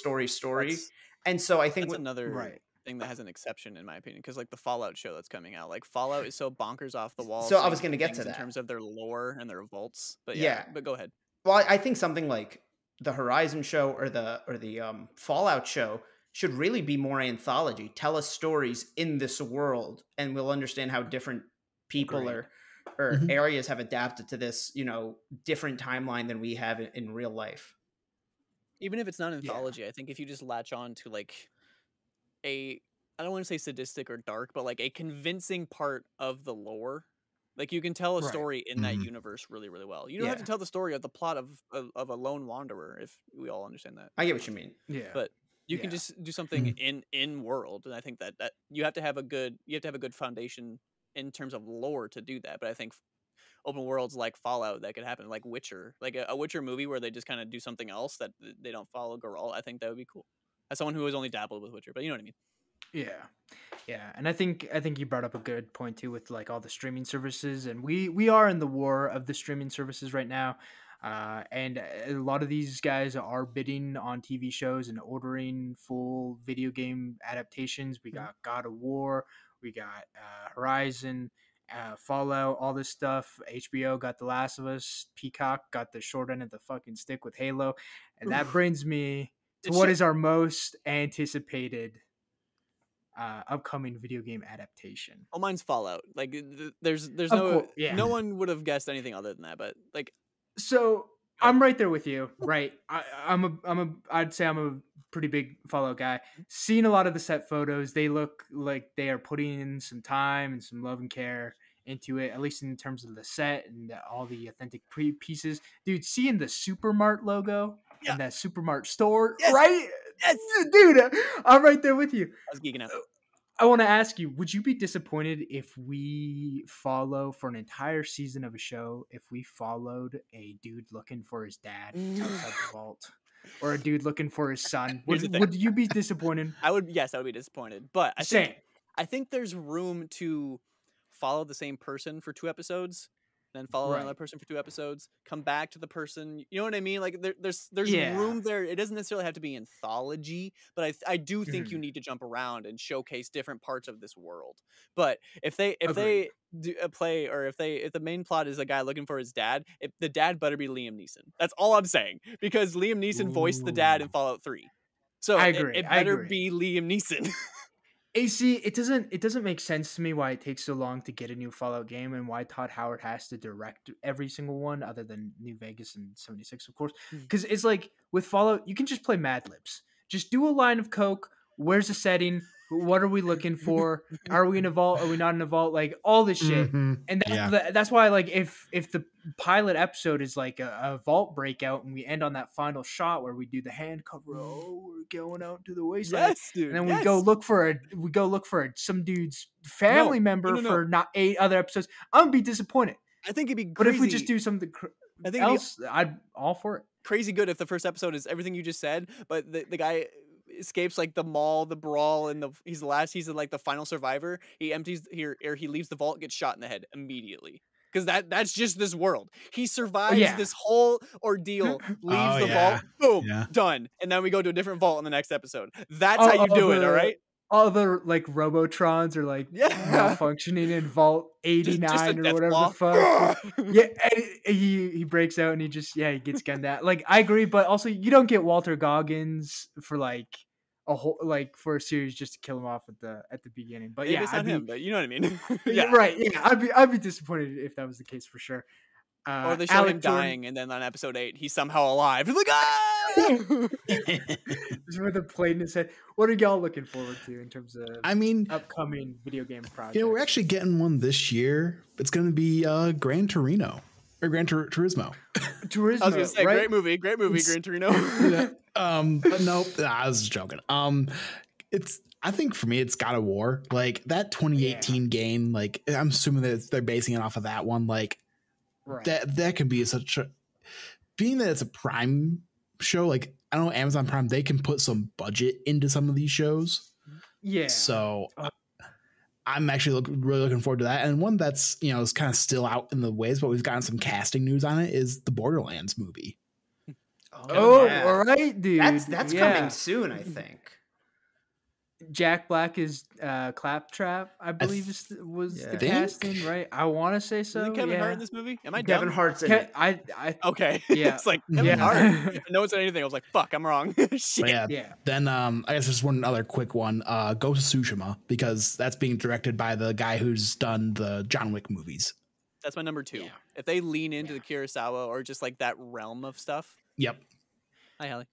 And so I think that's another thing that has an exception in my opinion, because like the Fallout show that's coming out, like Fallout is so bonkers off the wall. So I was going to get to that in terms of their lore and their vaults, but but go ahead. Well, I think something like the Horizon show or the Fallout show should really be more anthology. Tell us stories in this world, and we'll understand how different people or areas have adapted to this, you know, different timeline than we have in real life. Even if it's not an anthology, I think if you just latch on to like I don't want to say sadistic or dark, but like a convincing part of the lore, like you can tell a story in that universe really, really well. You don't have to tell the story of the plot of a lone wanderer, if we all understand that. I get what you mean. Yeah. But you can just do something in world, and I think that you have to have a good foundation in terms of lore to do that. But I think open worlds like Fallout, that could happen, like Witcher, like a Witcher movie where they just kind of do something else that they don't follow Geralt. I think that would be cool. As someone who has only dabbled with Witcher, but you know what I mean. Yeah, and I think you brought up a good point too with like all the streaming services, and we are in the war of the streaming services right now. And a lot of these guys are bidding on TV shows and ordering full video game adaptations. We got God of War, we got Horizon, Fallout, all this stuff. HBO got The Last of Us, Peacock got the short end of the fucking stick with Halo, and that brings me to what is our most anticipated upcoming video game adaptation. Oh, mine's Fallout. Like, there's no one would have guessed anything other than that, but like. So I'm right there with you. Right. I'd say I'm a pretty big Fallout guy. Seeing a lot of the set photos, they look like they are putting in some time and some love and care into it, at least in terms of the set and all the authentic pieces. Dude, seeing the Supermart logo and that Supermart store, Yes. right? Yes. Dude, I'm right there with you. I was geeking out. I want to ask you, would you be disappointed if we follow for an entire season of a show, if we followed a dude looking for his dad outside the vault, or a dude looking for his son? Would you be disappointed? I would be disappointed, but I think there's room to follow the same person for 2 episodes, then follow another person for 2 episodes, come back to the person. You know what I mean? Like there's room there. It doesn't necessarily have to be anthology, but I do think you need to jump around and showcase different parts of this world. But if they do a play, or if the main plot is a guy looking for his dad, the dad better be Liam Neeson. That's all I'm saying, because Liam Neeson voiced the dad in Fallout 3. So I agree. It better be Liam Neeson. AC, it doesn't make sense to me why it takes so long to get a new Fallout game, and why Todd Howard has to direct every single one, other than New Vegas and 76, of course. Because it's like with Fallout, you can just play Mad Libs. Just do a line of coke. Where's the setting? What are we looking for? Are we in a vault? Are we not in a vault? Like all this shit. And that's why, like, if the pilot episode is like a vault breakout, and we end on that final shot where we do the hand cover, we're going out to the wasteland, dude, and then we go look for some dude's family member for not 8 other episodes. I'm gonna be disappointed. I think it'd be crazy. But if we just do something else, I'd all for it. Crazy good if the first episode is everything you just said, but the guy escapes like the mall, the brawl, and he's like the final survivor. He leaves the vault, gets shot in the head immediately. Because that's just this world. He survives this whole ordeal, leaves the vault, boom, done. And then we go to a different vault in the next episode. That's how you do it, all right? All the like Robotrons are like malfunctioning in Vault 89 or whatever the fuck. And he breaks out and he gets gunned out. Like, I agree, but also you don't get Walter Goggins for like a whole, like, for a series just to kill him off at the beginning. But it's not him, but you know what I mean. Right. Yeah, I'd be disappointed if that was the case for sure. Or they show him dying, and then on episode 8, he's somehow alive. He's like, Just with a plate in his head. What are y'all looking forward to in terms of upcoming video game projects? We're actually getting one this year. It's going to be Gran Turismo. Turismo. I was going to say, right? Great movie, Gran Torino. But nope, I was joking. I think for me, it's God of War. Like that 2018 game. Like I'm assuming that they're basing it off of that one. Like that can be being that it's a Prime show. Like I know Amazon Prime, they can put some budget into some of these shows. Yeah. So I'm actually really looking forward to that. And one that's is kind of still out in the ways, but we've gotten some casting news on it, is the Borderlands movie. All right, dude. That's coming soon, I think. Jack Black is Claptrap, I believe was the casting, right? I want to say so. Isn't Kevin Hart in this movie? Am I dumb? Kevin Hart's in it. Okay. Yeah. It's like Kevin Hart. I know it's anything. I was like, fuck, I'm wrong. Shit. Yeah. Then I guess there's one other quick one. Ghost of Tsushima, because that's being directed by the guy who's done the John Wick movies. That's my number 2. Yeah. If they lean into the Kurosawa or just like that realm of stuff. Yep. Hi, Hallie.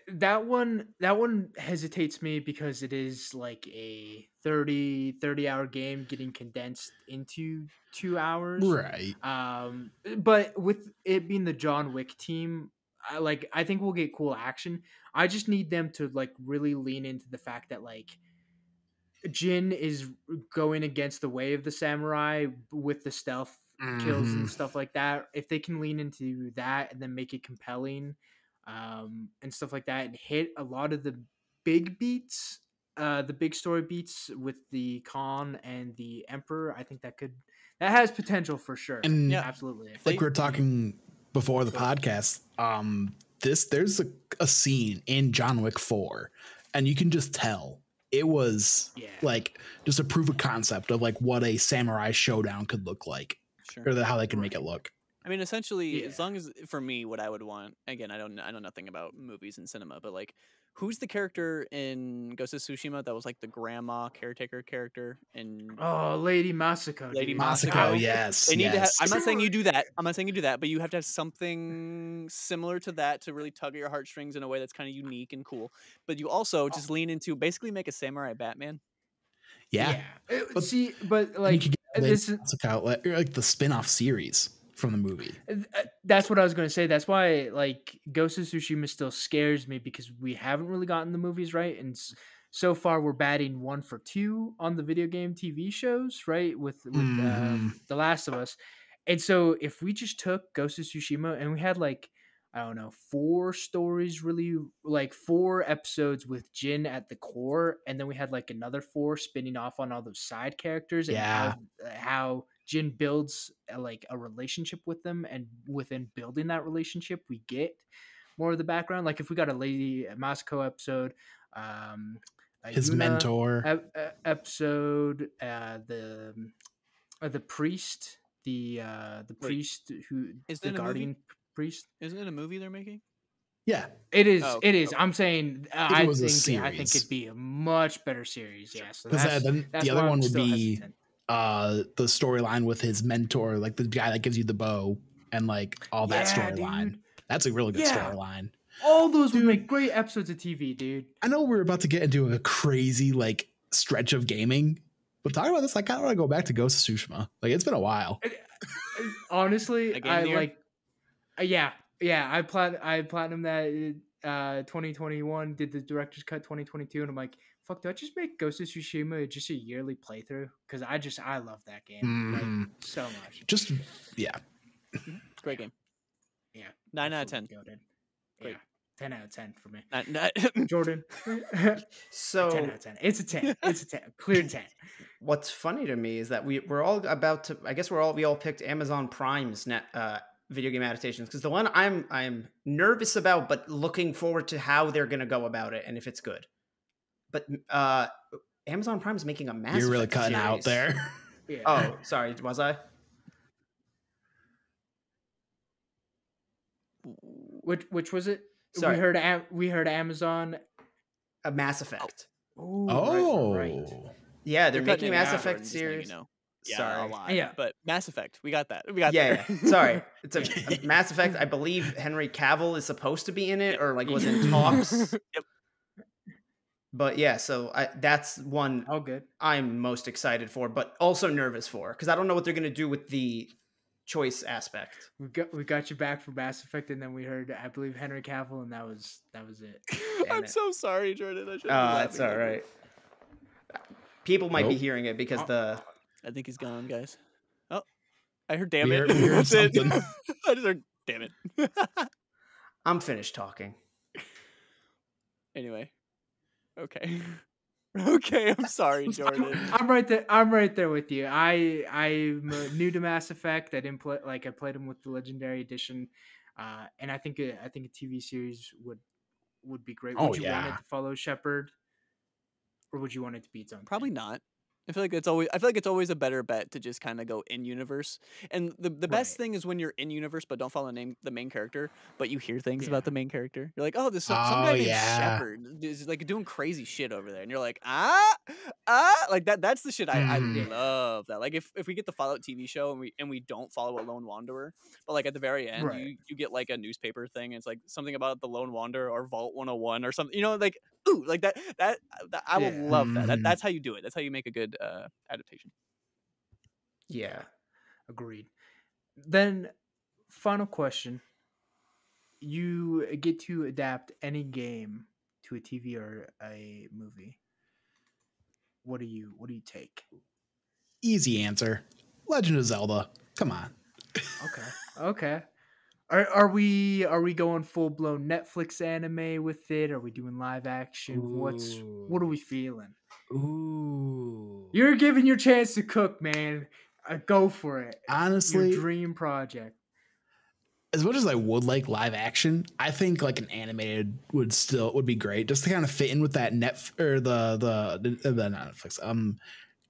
That one hesitates me because it is like a 30 hour game getting condensed into 2 hours. Right. But with it being the John Wick team, I think we'll get cool action. I just need them to like really lean into the fact that like Jin is going against the way of the samurai with the stealth kills and stuff like that. If they can lean into that and then make it compelling, and stuff like that, and hit a lot of the big beats, the big story beats with the Khan and the Emperor, I think that has potential for sure. And absolutely. Like we were talking before the podcast, there's a scene in John Wick 4, and you can just tell it was like just a proof of concept of like what a samurai showdown could look like, or how they can make it look. I mean, essentially, as long as, for me, what I would want, again, I know nothing about movies and cinema, but like Who's the character in Ghost of Tsushima that was like the grandma caretaker character in Oh, Lady Masako, Lady dude. Masako? Yes, They need to have. yes. I'm not saying you do that. I'm not saying you do that, but you have to have something similar to that to really tug at your heartstrings in a way that's kind of unique and cool. But you also just lean into basically make a samurai Batman. Yeah. But See, but you like could get this is like the spin-off series from the movie. that's what I was going to say. That's why like Ghost of Tsushima still scares me because we haven't really gotten the movies right, and so far we're batting 1 for 2 on the video game TV shows, right? With The Last of Us, and so if we just took Ghost of Tsushima and we had like I don't know 4 stories, really like 4 episodes with Jin at the core, and then we had like another 4 spinning off on all those side characters and how Jin builds like a relationship with them, and within building that relationship, we get more of the background. Like if we got a Lady Masako episode, a his Yuna mentor episode, the priest, the priest who Is the it a guardian movie? priest. Isn't it a movie they're making? Yeah, It is. Oh, It is. okay. I'm saying. If it I was a think series. it'd be a much better series. Yeah. So because then that's the why other I'm one would still be hesitant. the storyline with his mentor, like the guy that gives you the bow and like all that Yeah, storyline. dude. That's a really good Yeah. storyline. All those would Dude. make great episodes of TV, dude. I know we're about to get into a crazy like stretch of gaming, but talking about this, I kind of want to go back to Ghost of Tsushima. Like it's been a while. Honestly, Like, game I of the year? like. Yeah. I platinum that 2021. Did the director's cut 2022, and I'm like, fuck. Do I just make Ghost of Tsushima just a yearly playthrough? Because I love that game like so much. Just yeah. Great game. Yeah. 9 out of 10. Goated. Great. Yeah. 10 out of 10 for me. Not Jordan. So 10 out of 10. It's a 10. It's a 10. Clear 10. what's funny to me is that we're all about to. I guess we all picked Amazon Prime's video game adaptations because the one I'm nervous about, but looking forward to how they're gonna go about it and if it's good. But Amazon Prime is making a massive. You're really cutting out there. Yeah. Oh, sorry, was I? Which was it? Sorry. We heard Amazon. A Mass Effect. Ooh, Oh, right. Yeah, they're You're making cutting a it Mass out, Effect Jordan, just letting series. you know. Yeah, Sorry. a lot. Yeah. But Mass Effect, we got that. We got Yeah, there. yeah. Sorry. It's a Mass Effect. I believe Henry Cavill is supposed to be in it, or like was in talks. Yep. But yeah, so that's one All good. I'm most excited for, but also nervous for because I don't know what they're gonna do with the choice aspect. We got you back for Mass Effect, and then we heard I believe Henry Cavill, and that was it. I'm it. so sorry, Jordan. I shouldn't be laughing It's all at right. People might be Nope. hearing it because it. I think he's gone, guys. Oh, I heard damn We it. heard- we heard That's it. something. I just heard damn it. I'm finished talking. Anyway. Okay. Okay, I'm sorry, Jordan. I'm right there. I'm right there with you. I'm new to Mass Effect. I didn't play I played them with the Legendary Edition, and I think a TV series would be great. Oh, Would you want it yeah. to follow Shepard, or would you want it to be its own? Probably thing? not. I feel like it's always a better bet to just kind of go in universe. And the best Right. thing is when you're in universe but don't follow the main character, but you hear things Yeah. about the main character. You're like, oh, there's some Oh, guy named yeah. Shepard is like doing crazy shit over there, and you're like, like that. That's the shit I Mhm. love. That like if we get the Fallout TV show and we don't follow a lone wanderer, but like at the very end Right. you get like a newspaper thing. And it's like something about the lone wanderer or Vault 101 or something. You know, like ooh, like that I will Yeah. love that. Mhm. That's how you do it. That's how you make a good adaptation. Yeah. Agreed. Then, final question: you get to adapt any game to a TV or a movie. What do you take? Easy answer. Legend of Zelda. Come on. Okay. Are we going full blown Netflix anime with it? Are we doing live action? What are we feeling? Ooh. You're given your chance to cook, man. Go for it. Honestly, Your dream project. as much as I would like live action, I think like an animated would be great just to kind of fit in with that or the not Netflix,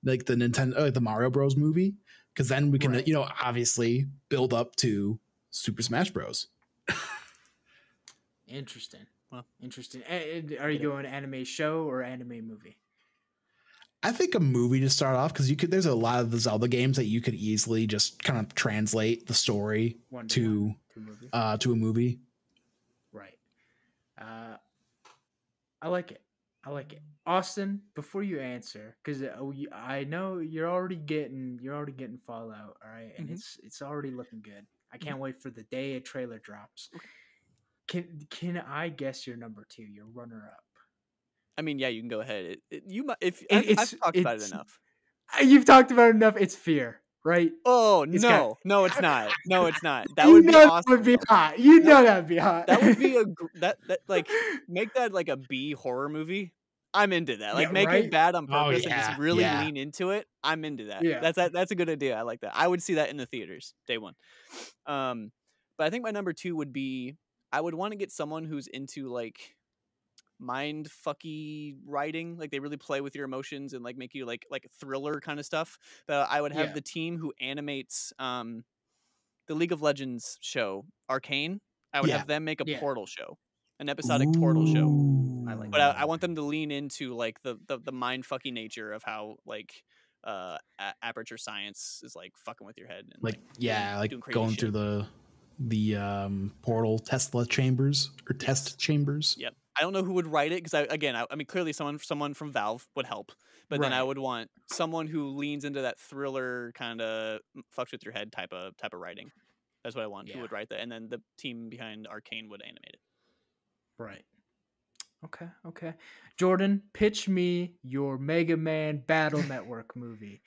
like the Nintendo, like the Mario Bros movie, because then we can Right. obviously build up to Super Smash Bros. Interesting. Well, interesting. Are you going anime show or anime movie? I think a movie to start off, because there's a lot of the Zelda games that you could easily just kind of translate the story to a movie. Right. I like it. Austin, before you answer, because I know you're already getting Fallout, all right, and it's already looking good. I can't wait for the day a trailer drops. Okay. Can I guess your number 2, your runner up? I mean, yeah, you can go ahead. I've talked about it enough. You've talked about it enough. It's Fear, right? Oh no, no, it's not. No, it's not. That would be awesome. That would be hot. You know that'd be hot. That would be that like make that like a B horror movie. I'm into that. Like make it bad on purpose and just really lean into it. I'm into that. Yeah. That's a good idea. I like that. I would see that in the theaters day one. But I think my number 2 would be I would want to get someone who's into like mind fucky writing, like they really play with your emotions and like make you like thriller kind of stuff. But I would have the team who animates the League of Legends show Arcane. I would have them make a Portal show, an episodic Portal show. I like but I want them to lean into like the mind fucky nature of how like aperture science is like fucking with your head and like going shit through the portal Tesla chambers or test chambers. Yep. I don't know who would write it because I mean clearly someone from Valve would help, but then I would want someone who leans into that thriller kind of fucks with your head type of writing. That's what I want. Who would write that, and then the team behind Arcane would animate it. Right. Okay. Jordan, pitch me your Mega Man Battle Network movie.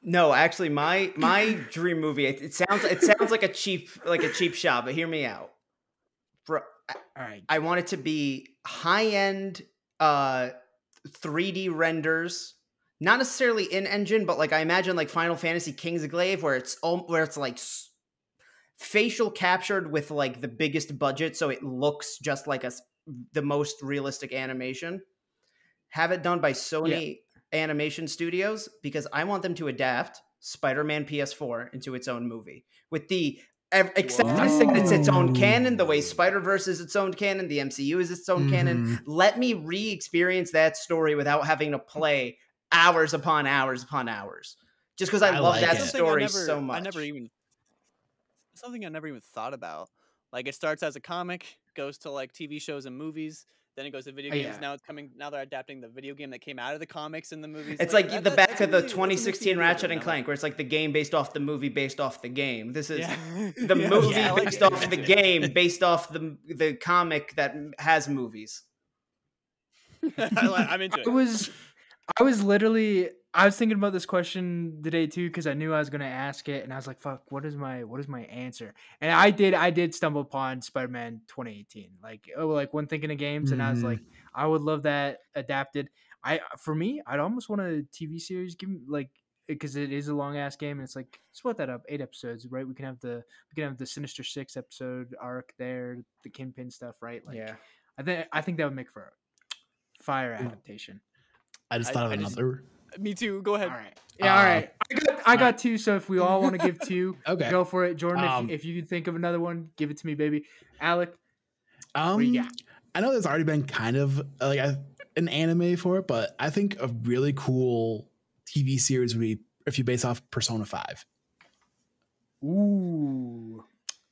No, actually, my dream movie. It sounds like a cheap shot, but hear me out. Bro, all right. I want it to be high-end 3D renders, not necessarily in engine, but like I imagine like Final Fantasy Kingsglaive, where it's like facial captured with like the biggest budget, so it looks just like the most realistic animation. Have it done by Sony Animation Studios, because I want them to adapt Spider-Man PS4 into its own movie with the acceptance that it's its own canon, the way Spider-Verse is its own canon, the MCU is its own canon. Let me re-experience that story without having to play hours upon hours upon hours. Just because I love that story so much. Something I never even thought about. Like it starts as a comic, goes to like TV shows and movies, then it goes to video games. Now they're adapting the video game that came out of the comics and the movies. It's like the back of the 2016 Ratchet and Clank, where it's like the game based off the movie based off the game. This is the movie based off the game based off the comic that has movies. I'm into it. I was thinking about this question today too, because I knew I was going to ask it, and I was like, "Fuck, what is my answer?" And I did stumble upon Spider-Man 2018, like when thinking of games, and I was like, I would love that adapted. For me, I'd almost want a TV series, give me like, because it is a long ass game, and it's like split that up 8 episodes, right? We can have the Sinister Six episode arc there, the Kingpin stuff, right? Like, I think that would make for a fire adaptation. I just thought of another. Me too. Go ahead. All right. Yeah. All right. I got 2. So if we all want to give 2, okay, go for it, Jordan. If you can think of another one, give it to me, baby. Alec, what do you got? I know there's already been kind of like an anime for it, but I think a really cool TV series would be if you base off Persona 5. Ooh.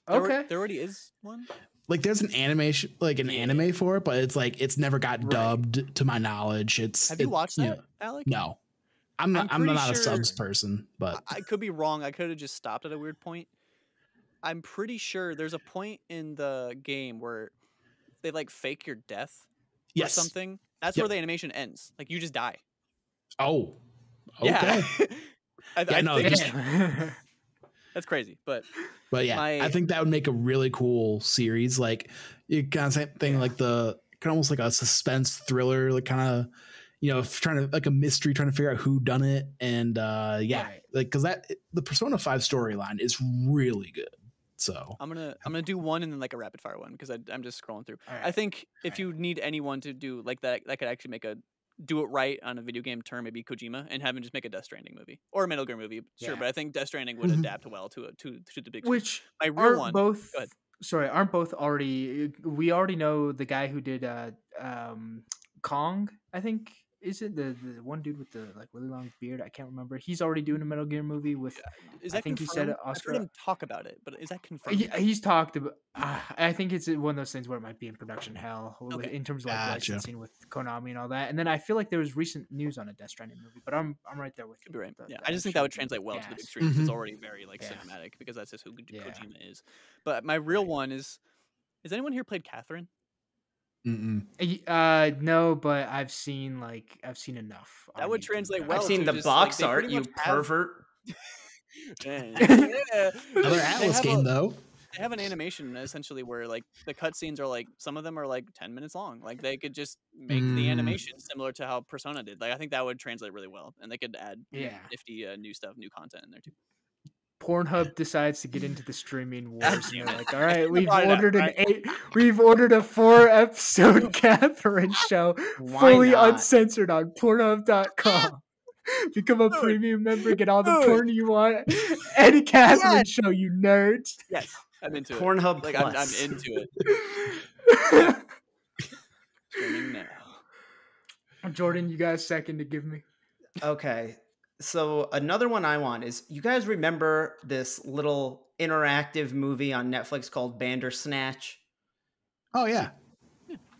Okay. There already is one. Like there's an animation, like an anime for it, but it's like it's never got dubbed to my knowledge. Have you watched that, Alec? No. I'm not a subs person, but I could be wrong. I could have just stopped at a weird point. I'm pretty sure there's a point in the game where they like fake your death or something. That's where the animation ends. Like you just die. Oh, okay. That's crazy, but yeah, I think that would make a really cool series. Like you kind of same thing, like the kind of almost like a suspense thriller, like kind of, trying to like a mystery, trying to figure out who done it, and like because the Persona 5 storyline is really good. So I'm gonna do one and then like a rapid fire one because I'm just scrolling through. Right. I think if you need anyone to do like that could actually do it right on a video game term, maybe Kojima, and have him just make a Death Stranding movie or a Metal Gear movie. Sure, but I think Death Stranding would adapt well to the big. Which my real are one. both. Go ahead. sorry, aren't both already? We already know the guy who did Kong. I think is it the one dude with the like really long beard? I can't remember. He's already doing a Metal Gear movie with. Is I that think he said confirmed? I've heard Oscar. him talk about it, but is that confirmed? He's talked about. I think it's one of those things where it might be in production hell Okay. in terms of like Gotcha. licensing with Konami and all that. And then I feel like there was recent news on a Death Stranding movie, but I'm right there with you. Could be right. The- Yeah, the I just think that would action translate well to the big gas. screen 'cause it's Mhm. already very like Yeah. cinematic because that's just who Yeah. Kojima is. But my real Right. one is anyone here played Catherine? No, but I've seen enough. That on would YouTube translate that- well I've seen to the just, box they art, pretty you much have- pervert. yeah. Another They Atlas have game a- though. They have an animation essentially where like the cutscenes are like some of them are like 10 minutes long. Like they could just make the animation similar to how Persona did. Like I think that would translate really well, and they could add Yeah. nifty new stuff, new content in there too. Pornhub decides to get into the streaming wars, and damn they're it. like, "All right, Shouldn't have brought it up, we've ordered a 4-episode Catherine show, Why fully not? uncensored on Pornhub.com. Become a Dude. premium member, get all the Dude. porn you want. Any Catherine Yes. show, you nerds." Yes, I'm into Pornhub it. Like I'm Plus. into it. Streaming now. Jordan, you got a second to give me? Okay. So another one I want is, you guys remember this little interactive movie on Netflix called Bandersnatch? Oh yeah.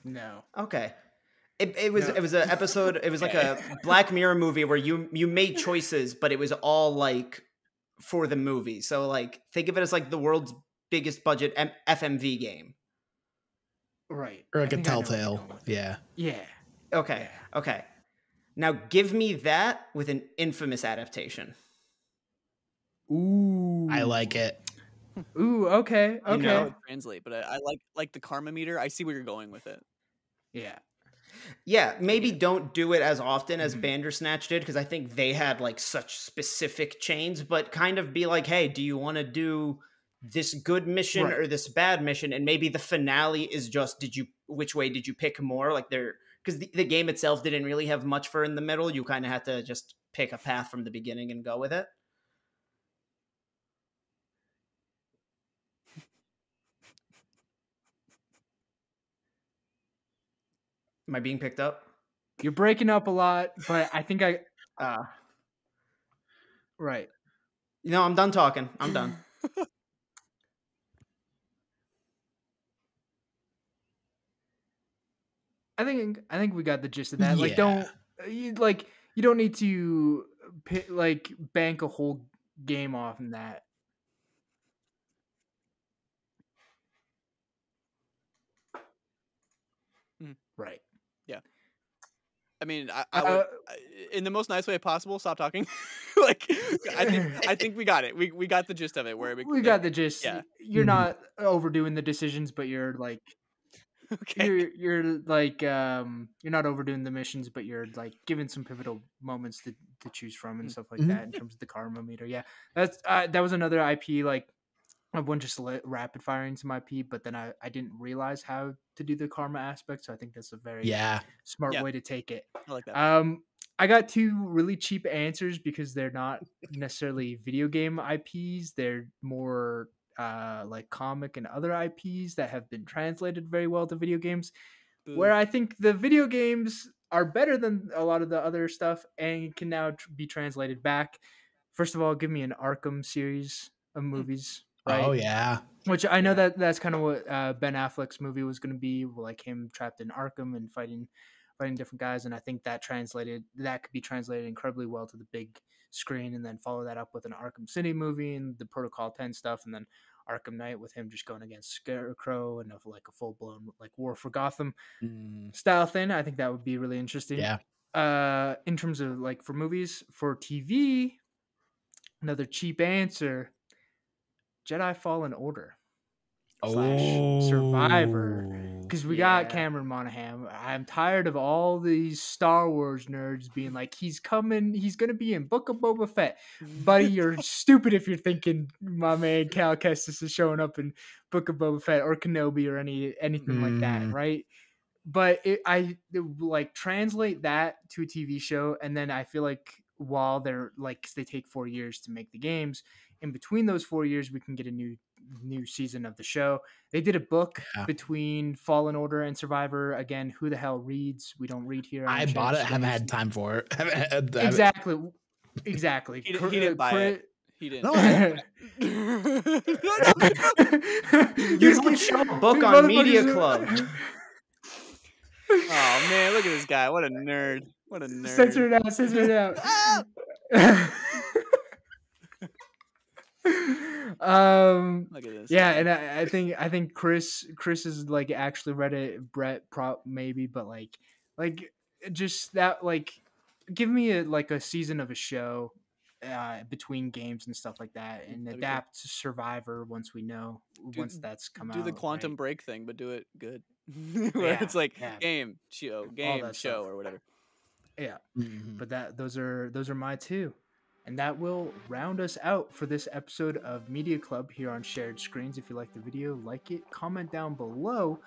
No. Okay. It was No. it was an episode, it was like a Black Mirror movie where you made choices, but it was all like for the movie. So like think of it as like the world's biggest budget FMV game. Right. Or I like a think I know where you're Telltale. going with it. Yeah. Yeah. Okay. Okay. Now give me that with an Infamous adaptation. Ooh. I like it. Ooh, okay. You Okay. know? It would translate, but I like the karma meter. I see where you're going with it. Yeah. Yeah, maybe don't do it as often as Mhm. Bandersnatch did, because I think they had like such specific chains, but kind of be like, hey, do you want to do this good mission Right. or this bad mission? And maybe the finale is just, which way did you pick more? Like because the game itself didn't really have much for in the middle. You kind of had to just pick a path from the beginning and go with it. Am I being picked up? You're breaking up a lot, but I think right. No, I'm done talking. I'm done. I think we got the gist of that. Like, Yeah. you don't need to bank a whole game off in that. Right. I mean, I would, in the most nice way possible, stop talking. Like, I think we got it. We got the gist of it. Where We got the gist. Yeah. You're Mhm. not overdoing the decisions, but you're like okay. you're not overdoing the missions, but you're like giving some pivotal moments to choose from and stuff like Mhm. that in terms of the karma meter. Yeah, that's that was another IP. Like I wouldn't just rapid firing some IP, but then I didn't realize how to do the karma aspect, so I think that's a very Yeah. smart Yeah. way to take it. I like that. I got two really cheap answers because they're not necessarily video game IPs. They're more like comic and other IPs that have been translated very well to video games. Boo. Where I think the video games are better than a lot of the other stuff and can now be translated back. First of all, give me an Arkham series of movies. Right? Oh yeah. Which I know that's kind of what Ben Affleck's movie was going to be, like him trapped in Arkham and fighting different guys, and I think that could be translated incredibly well to the big screen, and then follow that up with an Arkham City movie and the Protocol 10 stuff, and then Arkham Knight with him just going against Scarecrow and of like a full blown like War for Gotham style thing. I think that would be really interesting. Yeah. In terms of like for movies, for TV, another cheap answer. Jedi Fallen Order / Survivor, because we got Cameron Monaghan. I'm tired of all these Star Wars nerds being like, he's gonna be in Book of Boba Fett. Buddy, you're stupid if you're thinking my man Cal Kestis is showing up in Book of Boba Fett or Kenobi or anything like that, right? But I translate that to a TV show, and then I feel like while they're like, 'cause they take 4 years to make the games, in between those 4 years, we can get a new new season of the show. They did a book Yeah. between Fallen Order and Survivor. Again, who the hell reads? We don't read here. I bought it. Haven't had time for it. Exactly. Exactly. He didn't buy it. He didn't. No, You don't show a book on Media Club. Oh man, look at this guy! What a nerd! What a nerd! Censor it out! Censor it out! Look at this. Yeah, and I think Chris is like actually read it. Brett maybe, but like just that, like, give me a season of a show between games and stuff like that, and adapt to Survivor once that's come out. Do the quantum right? break thing, but do it good. Where it's like game show stuff. or whatever. Yeah, but those are my two. And that will round us out for this episode of Media Club here on Shared Screens. If you like the video, like it, comment down below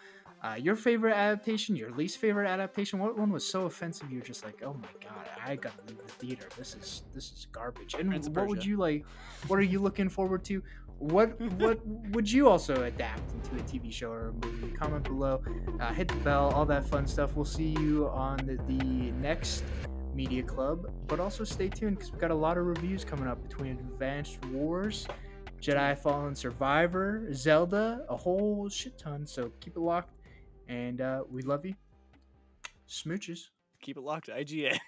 your favorite adaptation, your least favorite adaptation. What one was so offensive you're just like, oh my god, I gotta leave the theater. This is garbage. And what would you like? What are you looking forward to? What would you also adapt into a TV show or a movie? Comment below. Hit the bell, all that fun stuff. We'll see you on the next Media Club, but also stay tuned because we've got a lot of reviews coming up between Advanced Wars, Jedi Fallen Survivor, Zelda, a whole shit ton. So keep it locked, and we love you. Smooches. Keep it locked, IGN.